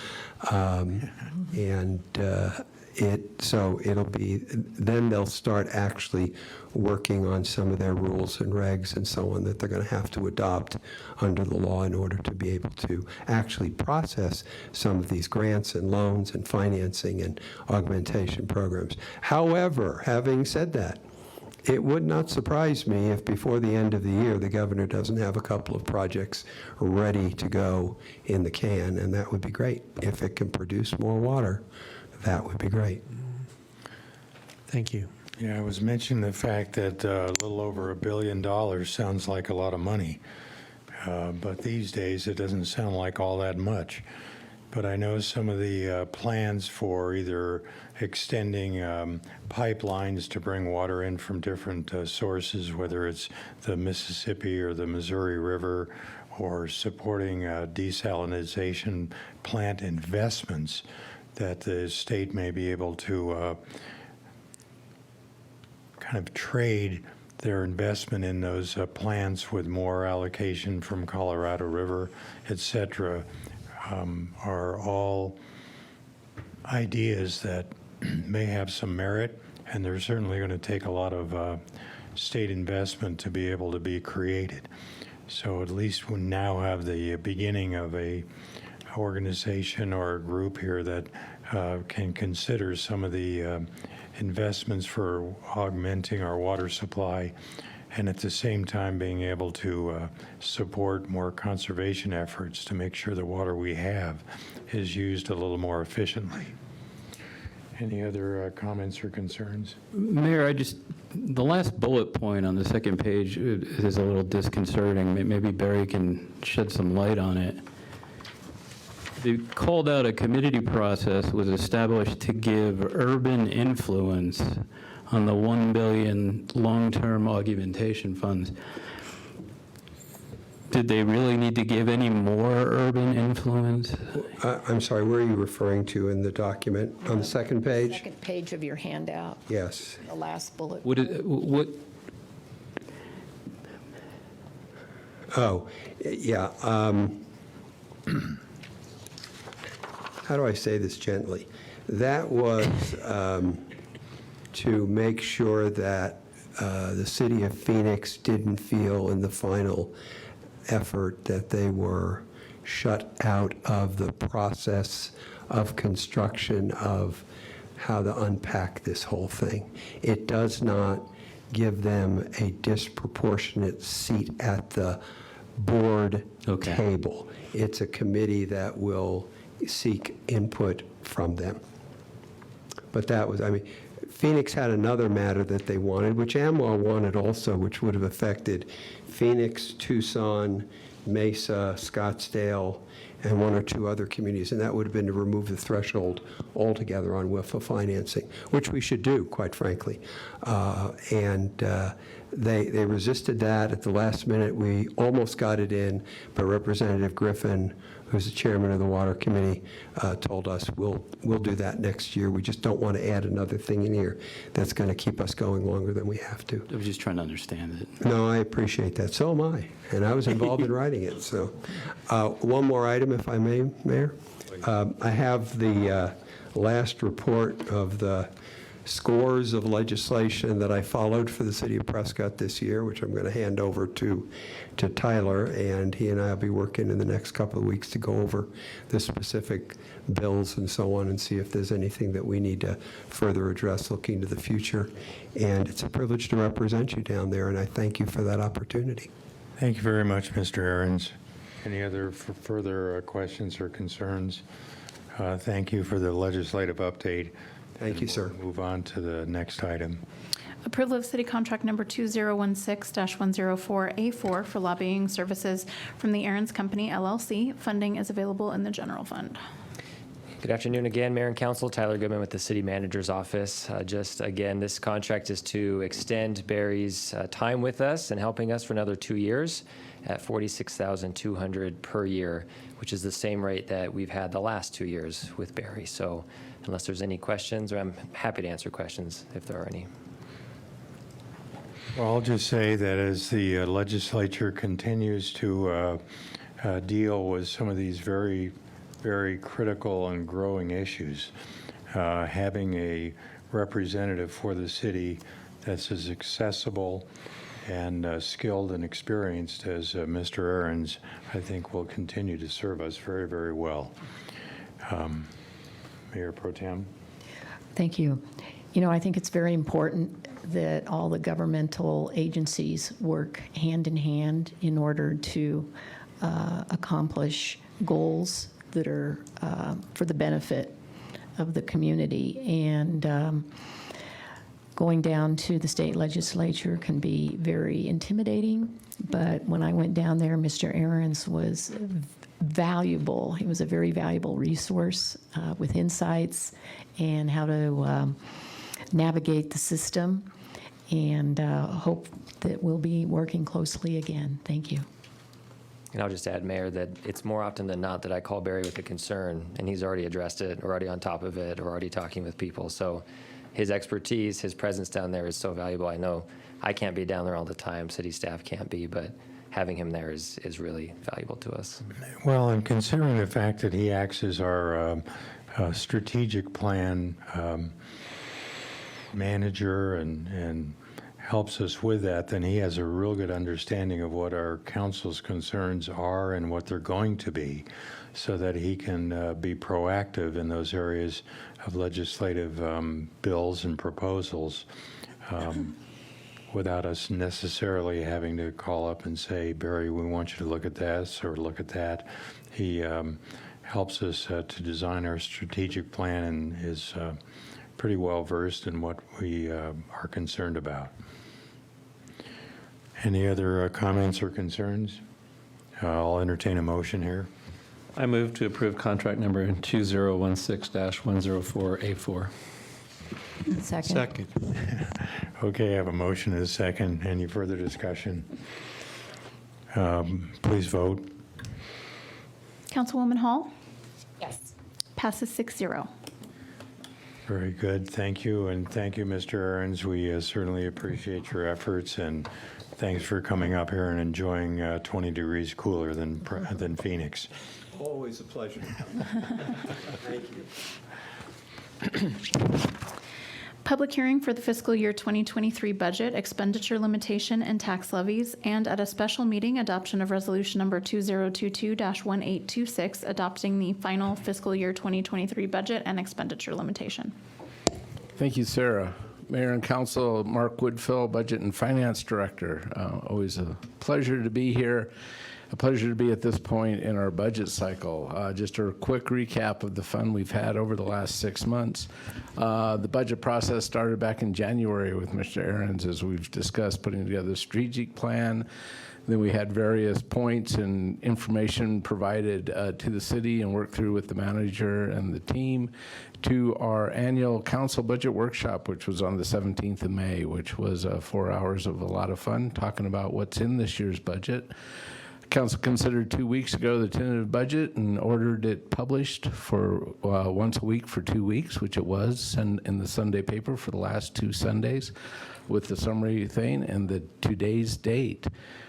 So it'll be, then they'll start actually working on some of their rules and regs and so on that they're going to have to adopt under the law in order to be able to actually process some of these grants and loans and financing and augmentation programs. However, having said that, it would not surprise me if before the end of the year, the governor doesn't have a couple of projects ready to go in the can, and that would be great. If it can produce more water, that would be great.
Thank you.
Yeah, I was mentioning the fact that a little over $1 billion sounds like a lot of money, but these days it doesn't sound like all that much. But I know some of the plans for either extending pipelines to bring water in from different sources, whether it's the Mississippi or the Missouri River, or supporting desalination plant investments, that the state may be able to kind of trade their investment in those plants with more allocation from Colorado River, et cetera, are all ideas that may have some merit, and they're certainly going to take a lot of state investment to be able to be created. So at least we now have the beginning of a organization or a group here that can consider some of the investments for augmenting our water supply, and at the same time being able to support more conservation efforts to make sure the water we have is used a little more efficiently. Any other comments or concerns?
Mayor, the last bullet point on the second page is a little disconcerting. Maybe Barry can shed some light on it. They called out a committee process was established to give urban influence on the $1 billion long-term augmentation funds. Did they really need to give any more urban influence?
I'm sorry, where are you referring to in the document? On the second page?
Second page of your handout,
Yes.
the last bullet.
What,
Oh, yeah. How do I say this gently? That was to make sure that the city of Phoenix didn't feel in the final effort that they were shut out of the process of construction of how to unpack this whole thing. It does not give them a disproportionate seat at the board table. It's a committee that will seek input from them. But that was, I mean, Phoenix had another matter that they wanted, which Amwell wanted also, which would have affected Phoenix, Tucson, Mesa, Scottsdale, and one or two other communities, and that would have been to remove the threshold altogether on WIFA financing, which we should do, quite frankly. They resisted that at the last minute. We almost got it in, but Representative Griffin, who's the chairman of the Water Committee, told us we'll do that next year. We just don't want to add another thing in here that's going to keep us going longer than we have to.
I was just trying to understand it.
No, I appreciate that. So am I, and I was involved in writing it. So, one more item, if I may, Mayor. I have the last report of the scores of legislation that I followed for the city of Prescott this year, which I'm going to hand over to Tyler, and he and I will be working in the next couple of weeks to go over the specific bills and so on and see if there's anything that we need to further address looking to the future. And it's a privilege to represent you down there, and I thank you for that opportunity.
Thank you very much, Mr. Ahrens. Any other further questions or concerns? Thank you for the legislative update.
Thank you, sir.
We'll move on to the next item.
Approval of City Contract Number 2016-104A4 for lobbying services from the Ahrens Company, LLC. Funding is available in the general fund.
Good afternoon again, Mayor and Council. Tyler Goodman with the City Manager's Office. Just again, this contract is to extend Barry's time with us and helping us for another 2 years at $46,200 per year, which is the same rate that we've had the last 2 years with Barry. So unless there's any questions, or I'm happy to answer questions if there are any.
Well, I'll just say that as the legislature continues to deal with some of these very, very critical and growing issues, having a representative for the city that's as accessible and skilled and experienced as Mr. Ahrens, I think will continue to serve us very, very well. Mayor Pro Tem.
Thank you. You know, I think it's very important that all the governmental agencies work hand in hand in order to accomplish goals that are for the benefit of the community. And going down to the state legislature can be very intimidating, but when I went down there, Mr. Ahrens was valuable. He was a very valuable resource with insights and how to navigate the system, and hope that we'll be working closely again. Thank you.
And I'll just add, Mayor, that it's more often than not that I call Barry with a concern, and he's already addressed it, or already on top of it, or already talking with people. So his expertise, his presence down there is so valuable. I know I can't be down there all the time, city staff can't be, but having him there is really valuable to us.
Well, and considering the fact that he acts as our strategic plan manager and helps us with that, then he has a real good understanding of what our council's concerns are and what they're going to be, so that he can be proactive in those areas of legislative bills and proposals without us necessarily having to call up and say, Barry, we want you to look at this or look at that. He helps us to design our strategic plan and is pretty well versed in what we are concerned about. Any other comments or concerns? I'll entertain a motion here.
I move to approve contract number 2016-104A4.
Second.
Okay, I have a motion and a second. Any further discussion? Please vote.
Councilwoman Hall?
Yes.
Passes 6-0.
Very good. Thank you. And thank you, Mr. Ahrens. We certainly appreciate your efforts, and thanks for coming up here and enjoying 20 degrees cooler than Phoenix.
Always a pleasure. Thank you.
Public hearing for the fiscal year 2023 budget, expenditure limitation, and tax levies, and at a special meeting, adoption of resolution number 2022-1826, adopting the final fiscal year 2023 budget and expenditure limitation.
Thank you, Sarah. Mayor and Council, Mark Woodfill, Budget and Finance Director. Always a pleasure to be here. A pleasure to be at this point in our budget cycle. Just a quick recap of the fun we've had over the last 6 months. The budget process started back in January with Mr. Ahrens, as we've discussed, putting together a strategic plan. Then we had various points and information provided to the city and worked through with the manager and the team, to our annual council budget workshop, which was on the 17th of May, which was 4 hours of a lot of fun, talking about what's in this year's budget. Council considered 2 weeks ago the tentative budget and ordered it published for once a week for 2 weeks, which it was, and in the Sunday paper for the last 2 Sundays with the summary thing and the today's date.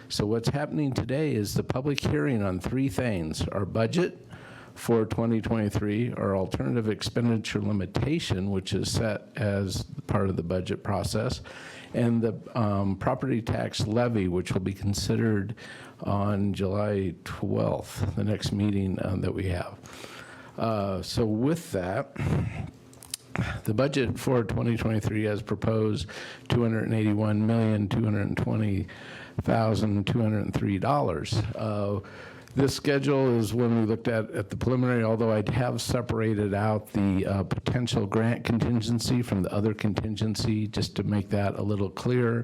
So what's happening today is the public hearing on 3 things: our budget for 2023, our alternative expenditure limitation, which is set as part of the budget process, and the property tax levy, which will be considered on July 12th, the next meeting that we have. So with that, the budget for 2023 as proposed, $281,220,203. This schedule is one we looked at the preliminary, although I have separated out the potential grant contingency from the other contingency, just to make that a little clearer.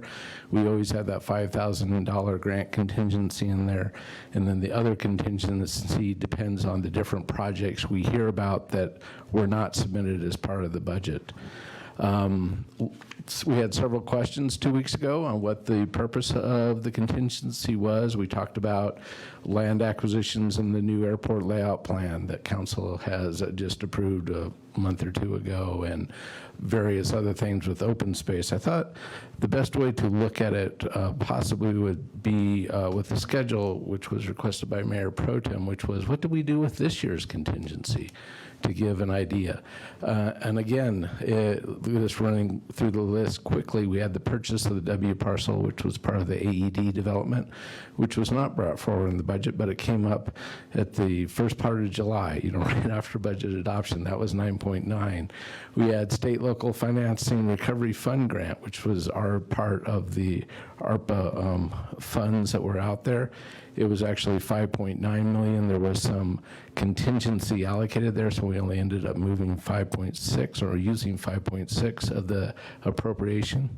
We always have that $5,000 grant contingency in there, and then the other contingency depends on the different projects we hear about that were not submitted as part of the budget. We had several questions 2 weeks ago on what the purpose of the contingency was. We talked about land acquisitions and the new airport layout plan that council has just approved a month or 2 ago, and various other things with open space. I thought the best way to look at it possibly would be with the schedule, which was requested by Mayor Pro Tem, which was, what did we do with this year's contingency, to give an idea. And again, just running through the list quickly, we had the purchase of the W parcel, which was part of the AED development, which was not brought forward in the budget, but it came up at the first part of July, right after budget adoption. That was 9.9. We had state local financing recovery fund grant, which was our part of the ARPA funds that were out there. It was actually 5.9 million. There was some contingency allocated there, so we only ended up moving 5.6 or using 5.6 of the appropriation.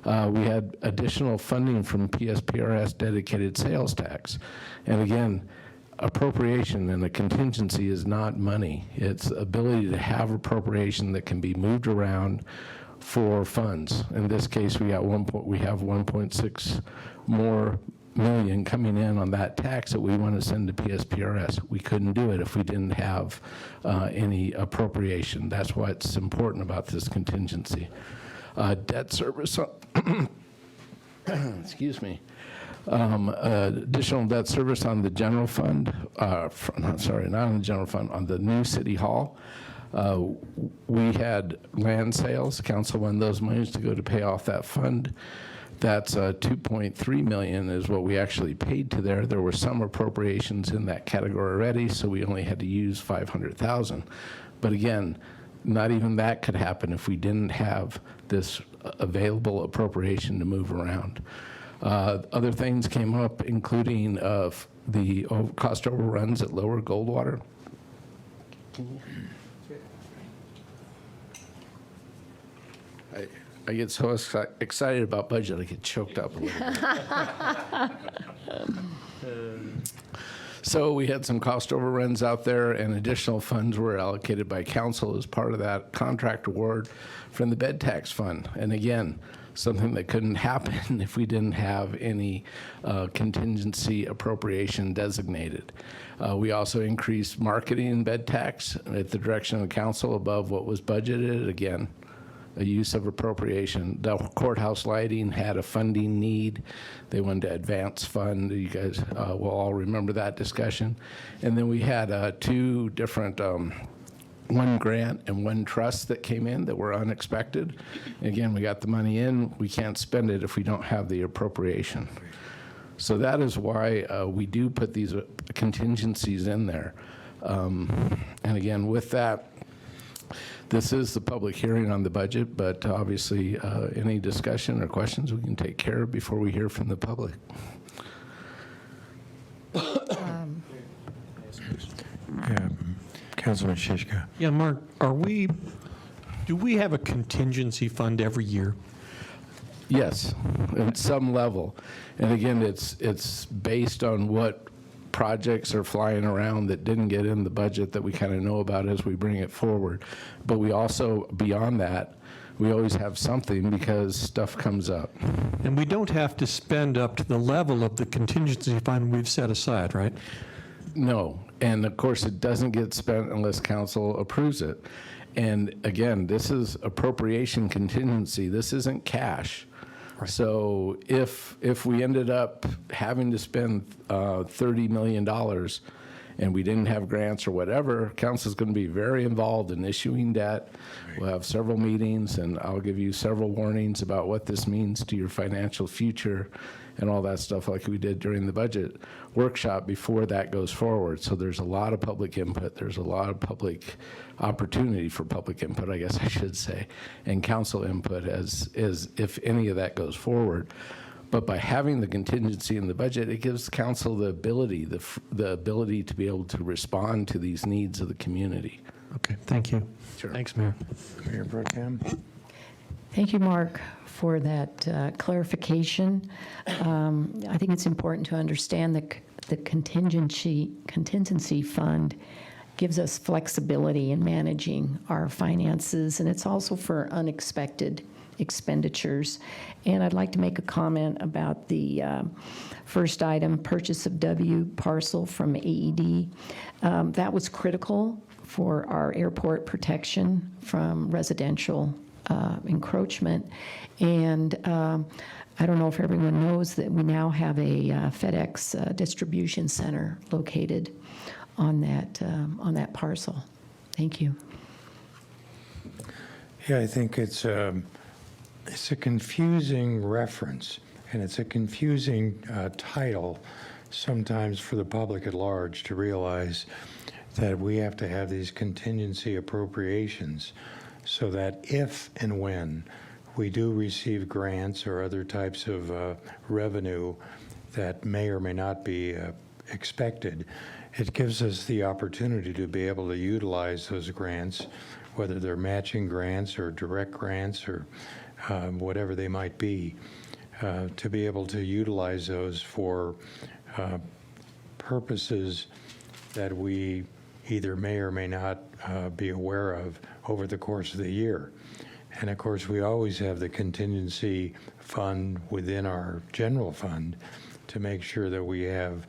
We had additional funding from PSPRS dedicated sales tax. And again, appropriation and a contingency is not money. It's ability to have appropriation that can be moved around for funds. In this case, we have 1.6 more million coming in on that tax that we want to send to PSPRS. We couldn't do it if we didn't have any appropriation. That's why it's important about this contingency. Debt service, excuse me. Additional debt service on the general fund, not on the general fund, on the new city hall. We had land sales. Council wanted those monies to go to pay off that fund. That's 2.3 million is what we actually paid to there. There were some appropriations in that category already, so we only had to use 500,000. But again, not even that could happen if we didn't have this available appropriation to move around. Other things came up, including the cost overruns at Lower Goldwater. I get so excited about budget, I get choked up a little bit. So we had some cost overruns out there, and additional funds were allocated by council as part of that contract award from the bed tax fund. And again, something that couldn't happen if we didn't have any contingency appropriation designated. We also increased marketing and bed tax at the direction of council above what was budgeted. Again, a use of appropriation. The courthouse lighting had a funding need. They wanted to advance fund. You guys will all remember that discussion. And then we had two different, one grant and one trust that came in that were unexpected. Again, we got the money in. We can't spend it if we don't have the appropriation. So that is why we do put these contingencies in there. And again, with that, this is the public hearing on the budget, but obviously any discussion or questions we can take care of before we hear from the public.
Councilman Shishka.
Yeah, Mark, do we have a contingency fund every year?
Yes, at some level. And again, it's based on what projects are flying around that didn't get in the budget that we kind of know about as we bring it forward. But we also, beyond that, we always have something because stuff comes up.
And we don't have to spend up to the level of the contingency fund we've set aside, right?
No, and of course, it doesn't get spent unless council approves it. And again, this is appropriation contingency. This isn't cash. So if we ended up having to spend $30 million and we didn't have grants or whatever, council's going to be very involved in issuing debt. We'll have several meetings, and I'll give you several warnings about what this means to your financial future and all that stuff like we did during the budget workshop before that goes forward. So there's a lot of public input. There's a lot of public opportunity for public input, I guess I should say, and council input as if any of that goes forward. But by having the contingency in the budget, it gives council the ability, the ability to be able to respond to these needs of the community.
Okay, thank you.
Sure.
Thanks, Mayor.
Mayor Pro Tem.
Thank you, Mark, for that clarification. I think it's important to understand that the contingency fund gives us flexibility in managing our finances, and it's also for unexpected expenditures. And I'd like to make a comment about the first item, purchase of W parcel from AED. That was critical for our airport protection from residential encroachment. And I don't know if everyone knows that we now have a FedEx distribution center located on that parcel. Thank you.
Yeah, I think it's a confusing reference, and it's a confusing title sometimes for the public at large to realize that we have to have these contingency appropriations so that if and when we do receive grants or other types of revenue that may or may not be expected, it gives us the opportunity to be able to utilize those grants, whether they're matching grants or direct grants or whatever they might be, to be able to utilize those for purposes that we either may or may not be aware of over the course of the year. And of course, we always have the contingency fund within our general fund to make sure that we have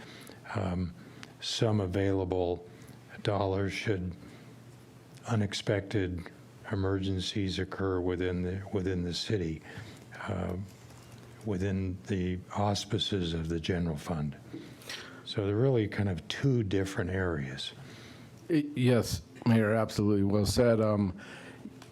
some available dollars should unexpected emergencies occur within the city, within the auspices of the general fund. So they're really kind of two different areas.
Yes, Mayor, absolutely well said.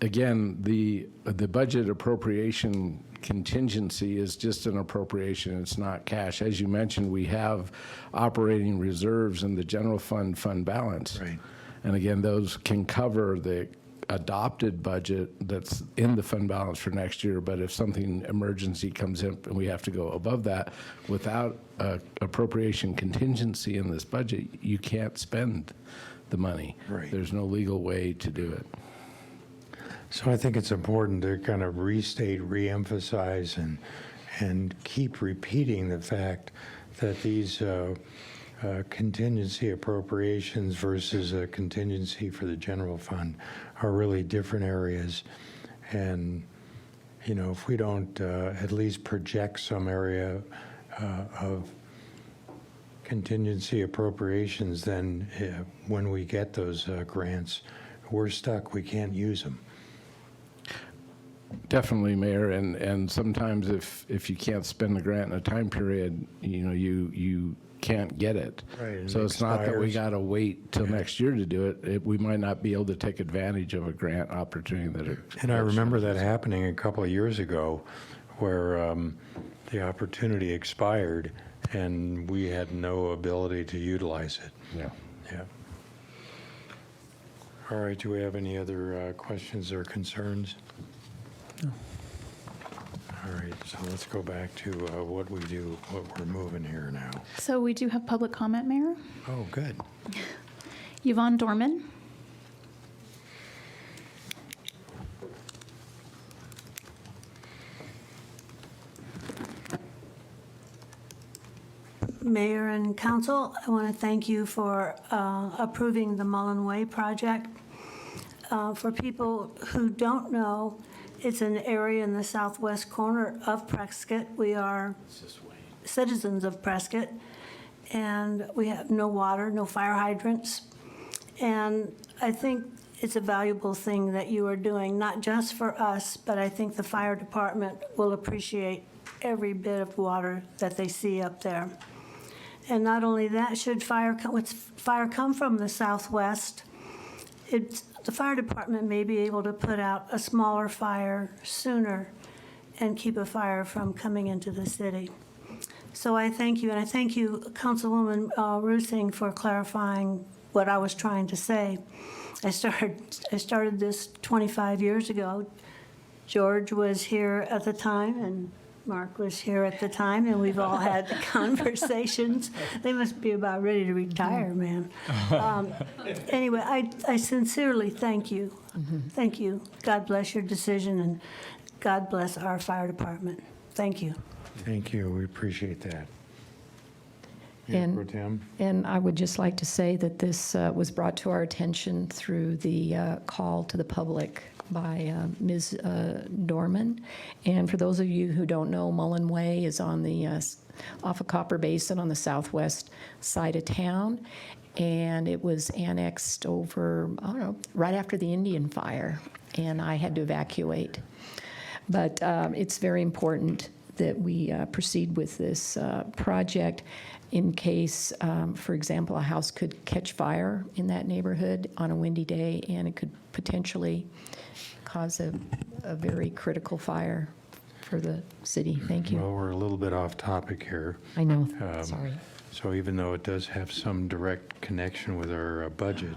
Again, the budget appropriation contingency is just an appropriation. It's not cash. As you mentioned, we have operating reserves in the general fund balance.
Right.
And again, those can cover the adopted budget that's in the fund balance for next year. But if something emergency comes in and we have to go above that, without appropriation contingency in this budget, you can't spend the money.
Right.
There's no legal way to do it.
So I think it's important to kind of restate, reemphasize, and keep repeating the fact that these contingency appropriations versus a contingency for the general fund are really different areas. And, you know, if we don't at least project some area of contingency appropriations, then when we get those grants, we're stuck. We can't use them.
Definitely, Mayor, and sometimes if you can't spend the grant in a time period, you know, you can't get it.
Right, and
So
it
it's not that we
expires.
got to wait till next year to do it. We might not be able to take advantage of a grant opportunity that.
And I remember that happening a couple of years ago where the opportunity expired and we had no ability to utilize it.
Yeah.
Yeah. All right, do we have any other questions or concerns? No. All right, so let's go back to what we're moving here now.
So we do have public comment, Mayor.
Oh, good.
Yvonne Dorman.
Mayor and council, I want to thank you for approving the Mullen Way project. For people who don't know, it's an area in the southwest corner of Prescott. We are citizens of Prescott, and we have no water, no fire hydrants. And I think it's a valuable thing that you are doing, not just for us, but I think the fire department will appreciate every bit of water that they see up there. And not only that, should fire come from the southwest, the fire department may be able to put out a smaller fire sooner and keep a fire from coming into the city. So I thank you, and I thank you, Councilwoman Rusing, for clarifying what I was trying to say. I started this 25 years ago. George was here at the time, and Mark was here at the time, and we've all had conversations. They must be about ready to retire, man. Anyway, I sincerely thank you. Thank you. God bless your decision, and God bless our fire department. Thank you.
Thank you, we appreciate that.
And-
Pro Tem?
And I would just like to say that this was brought to our attention through the call to the public by Ms. Dorman. And for those of you who don't know, Mullen Way is on the off of Copper Basin on the southwest side of town. And it was annexed over, I don't know, right after the Indian Fire, and I had to evacuate. But it's very important that we proceed with this project in case, for example, a house could catch fire in that neighborhood on a windy day, and it could potentially cause a very critical fire for the city. Thank you.
Well, we're a little bit off topic here.
I know, sorry.
So even though it does have some direct connection with our budget,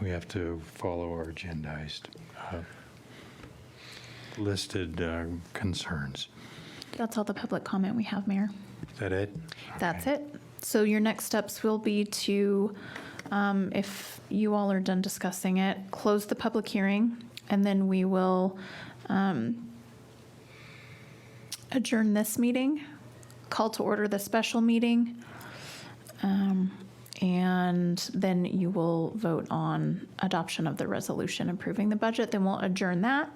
we have to follow our agendized listed concerns.
That's all the public comment we have, Mayor.
Is that it?
That's it. So your next steps will be to, if you all are done discussing it, close the public hearing, and then we will adjourn this meeting, call to order the special meeting, and then you will vote on adoption of the resolution approving the budget. Then we'll adjourn that,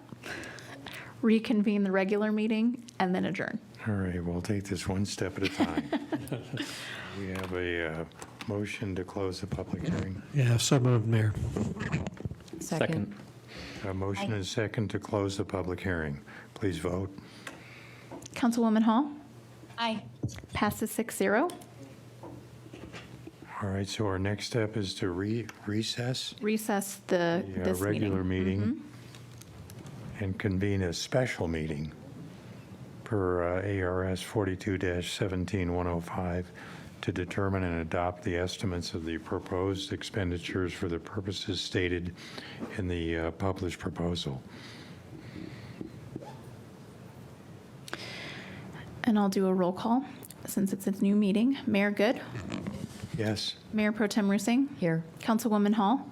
reconvene the regular meeting, and then adjourn.
All right, we'll take this one step at a time. We have a motion to close the public hearing.
Yeah, so moved, Mayor.
Second.
A motion and a second to close the public hearing. Please vote.
Councilwoman Hall?
Aye.
Passes 6-0.
All right, so our next step is to recess
Recess this
regular
meeting.
meeting and convene a special meeting per ARS 42-17105 to determine and adopt the estimates of the proposed expenditures for the purposes stated in the published proposal.
And I'll do a roll call since it's a new meeting. Mayor Good?
Yes?
Mayor Pro Tem Rusing?
Here.
Councilwoman Hall?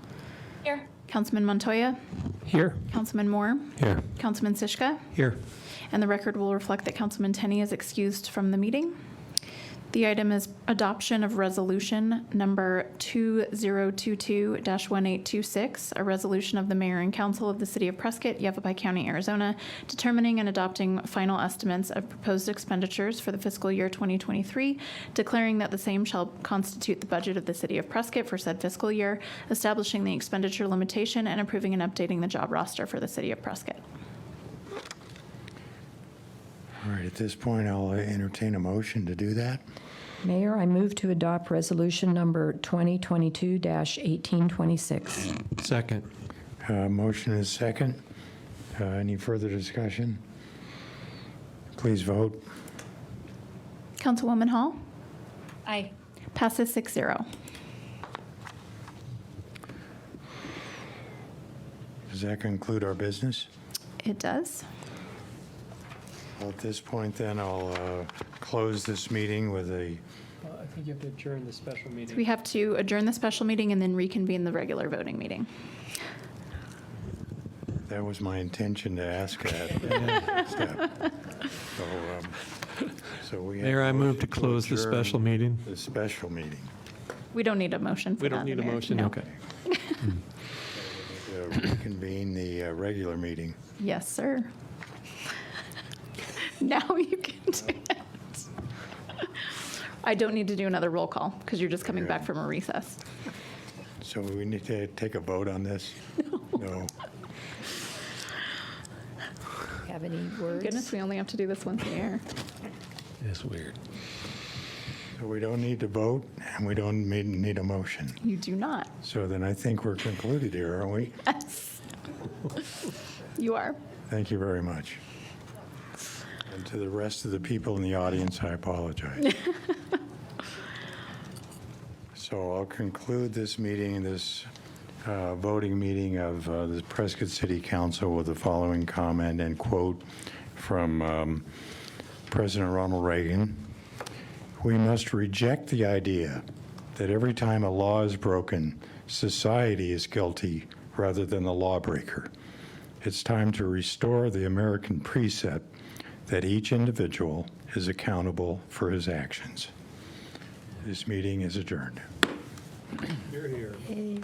Here.
Councilman Montoya?
Here.
Councilman Moore?
Here.
Councilman Sischka?
Here.
And the record will reflect that Councilman Tenney is excused from the meeting. The item is adoption of resolution number 2022-1826, a resolution of the mayor and council of the city of Prescott, Yavapai County, Arizona, determining and adopting final estimates of proposed expenditures for the fiscal year 2023, declaring that the same shall constitute the budget of the city of Prescott for said fiscal year, establishing the expenditure limitation, and approving and updating the job roster for the city of Prescott.
All right, at this point, I'll entertain a motion to do that.
Mayor, I move to adopt resolution number 2022-1826.
Second.
Motion is second. Any further discussion? Please vote.
Councilwoman Hall?
Aye.
Passes 6-0.
Does that conclude our business?
It does.
Well, at this point, then, I'll close this meeting with a,
I think you have to adjourn the special meeting.
We have to adjourn the special meeting and then reconvene the regular voting meeting.
that was my intention to ask that step. So we have.
Mayor, I
a
move to
motion
close the
adjourn
special meeting.
The special meeting.
We don't need a motion for
We
that.
don't need a
Mayor.
motion?
No.
Okay.
Reconvene the regular meeting.
Yes, sir. Now you can do it. I don't need to do another roll call because you're just coming back from a recess.
So we need to take a vote on this? No.
Have any words?
Goodness, we only have to do this once a year.
It's weird.
So we don't need to vote, and we don't need a motion.
You do not.
So then I think we're concluded here, aren't we?
Yes. You are.
Thank you very much. And to the rest of the people in the audience, I apologize. So I'll conclude this meeting, this voting meeting of the Prescott City Council with the following comment and quote from President Ronald Reagan. We must reject the idea that every time a law is broken, society is guilty rather than the lawbreaker. It's time to restore the American precept that each individual is accountable for his actions. This meeting is adjourned.
You're here.
Hey.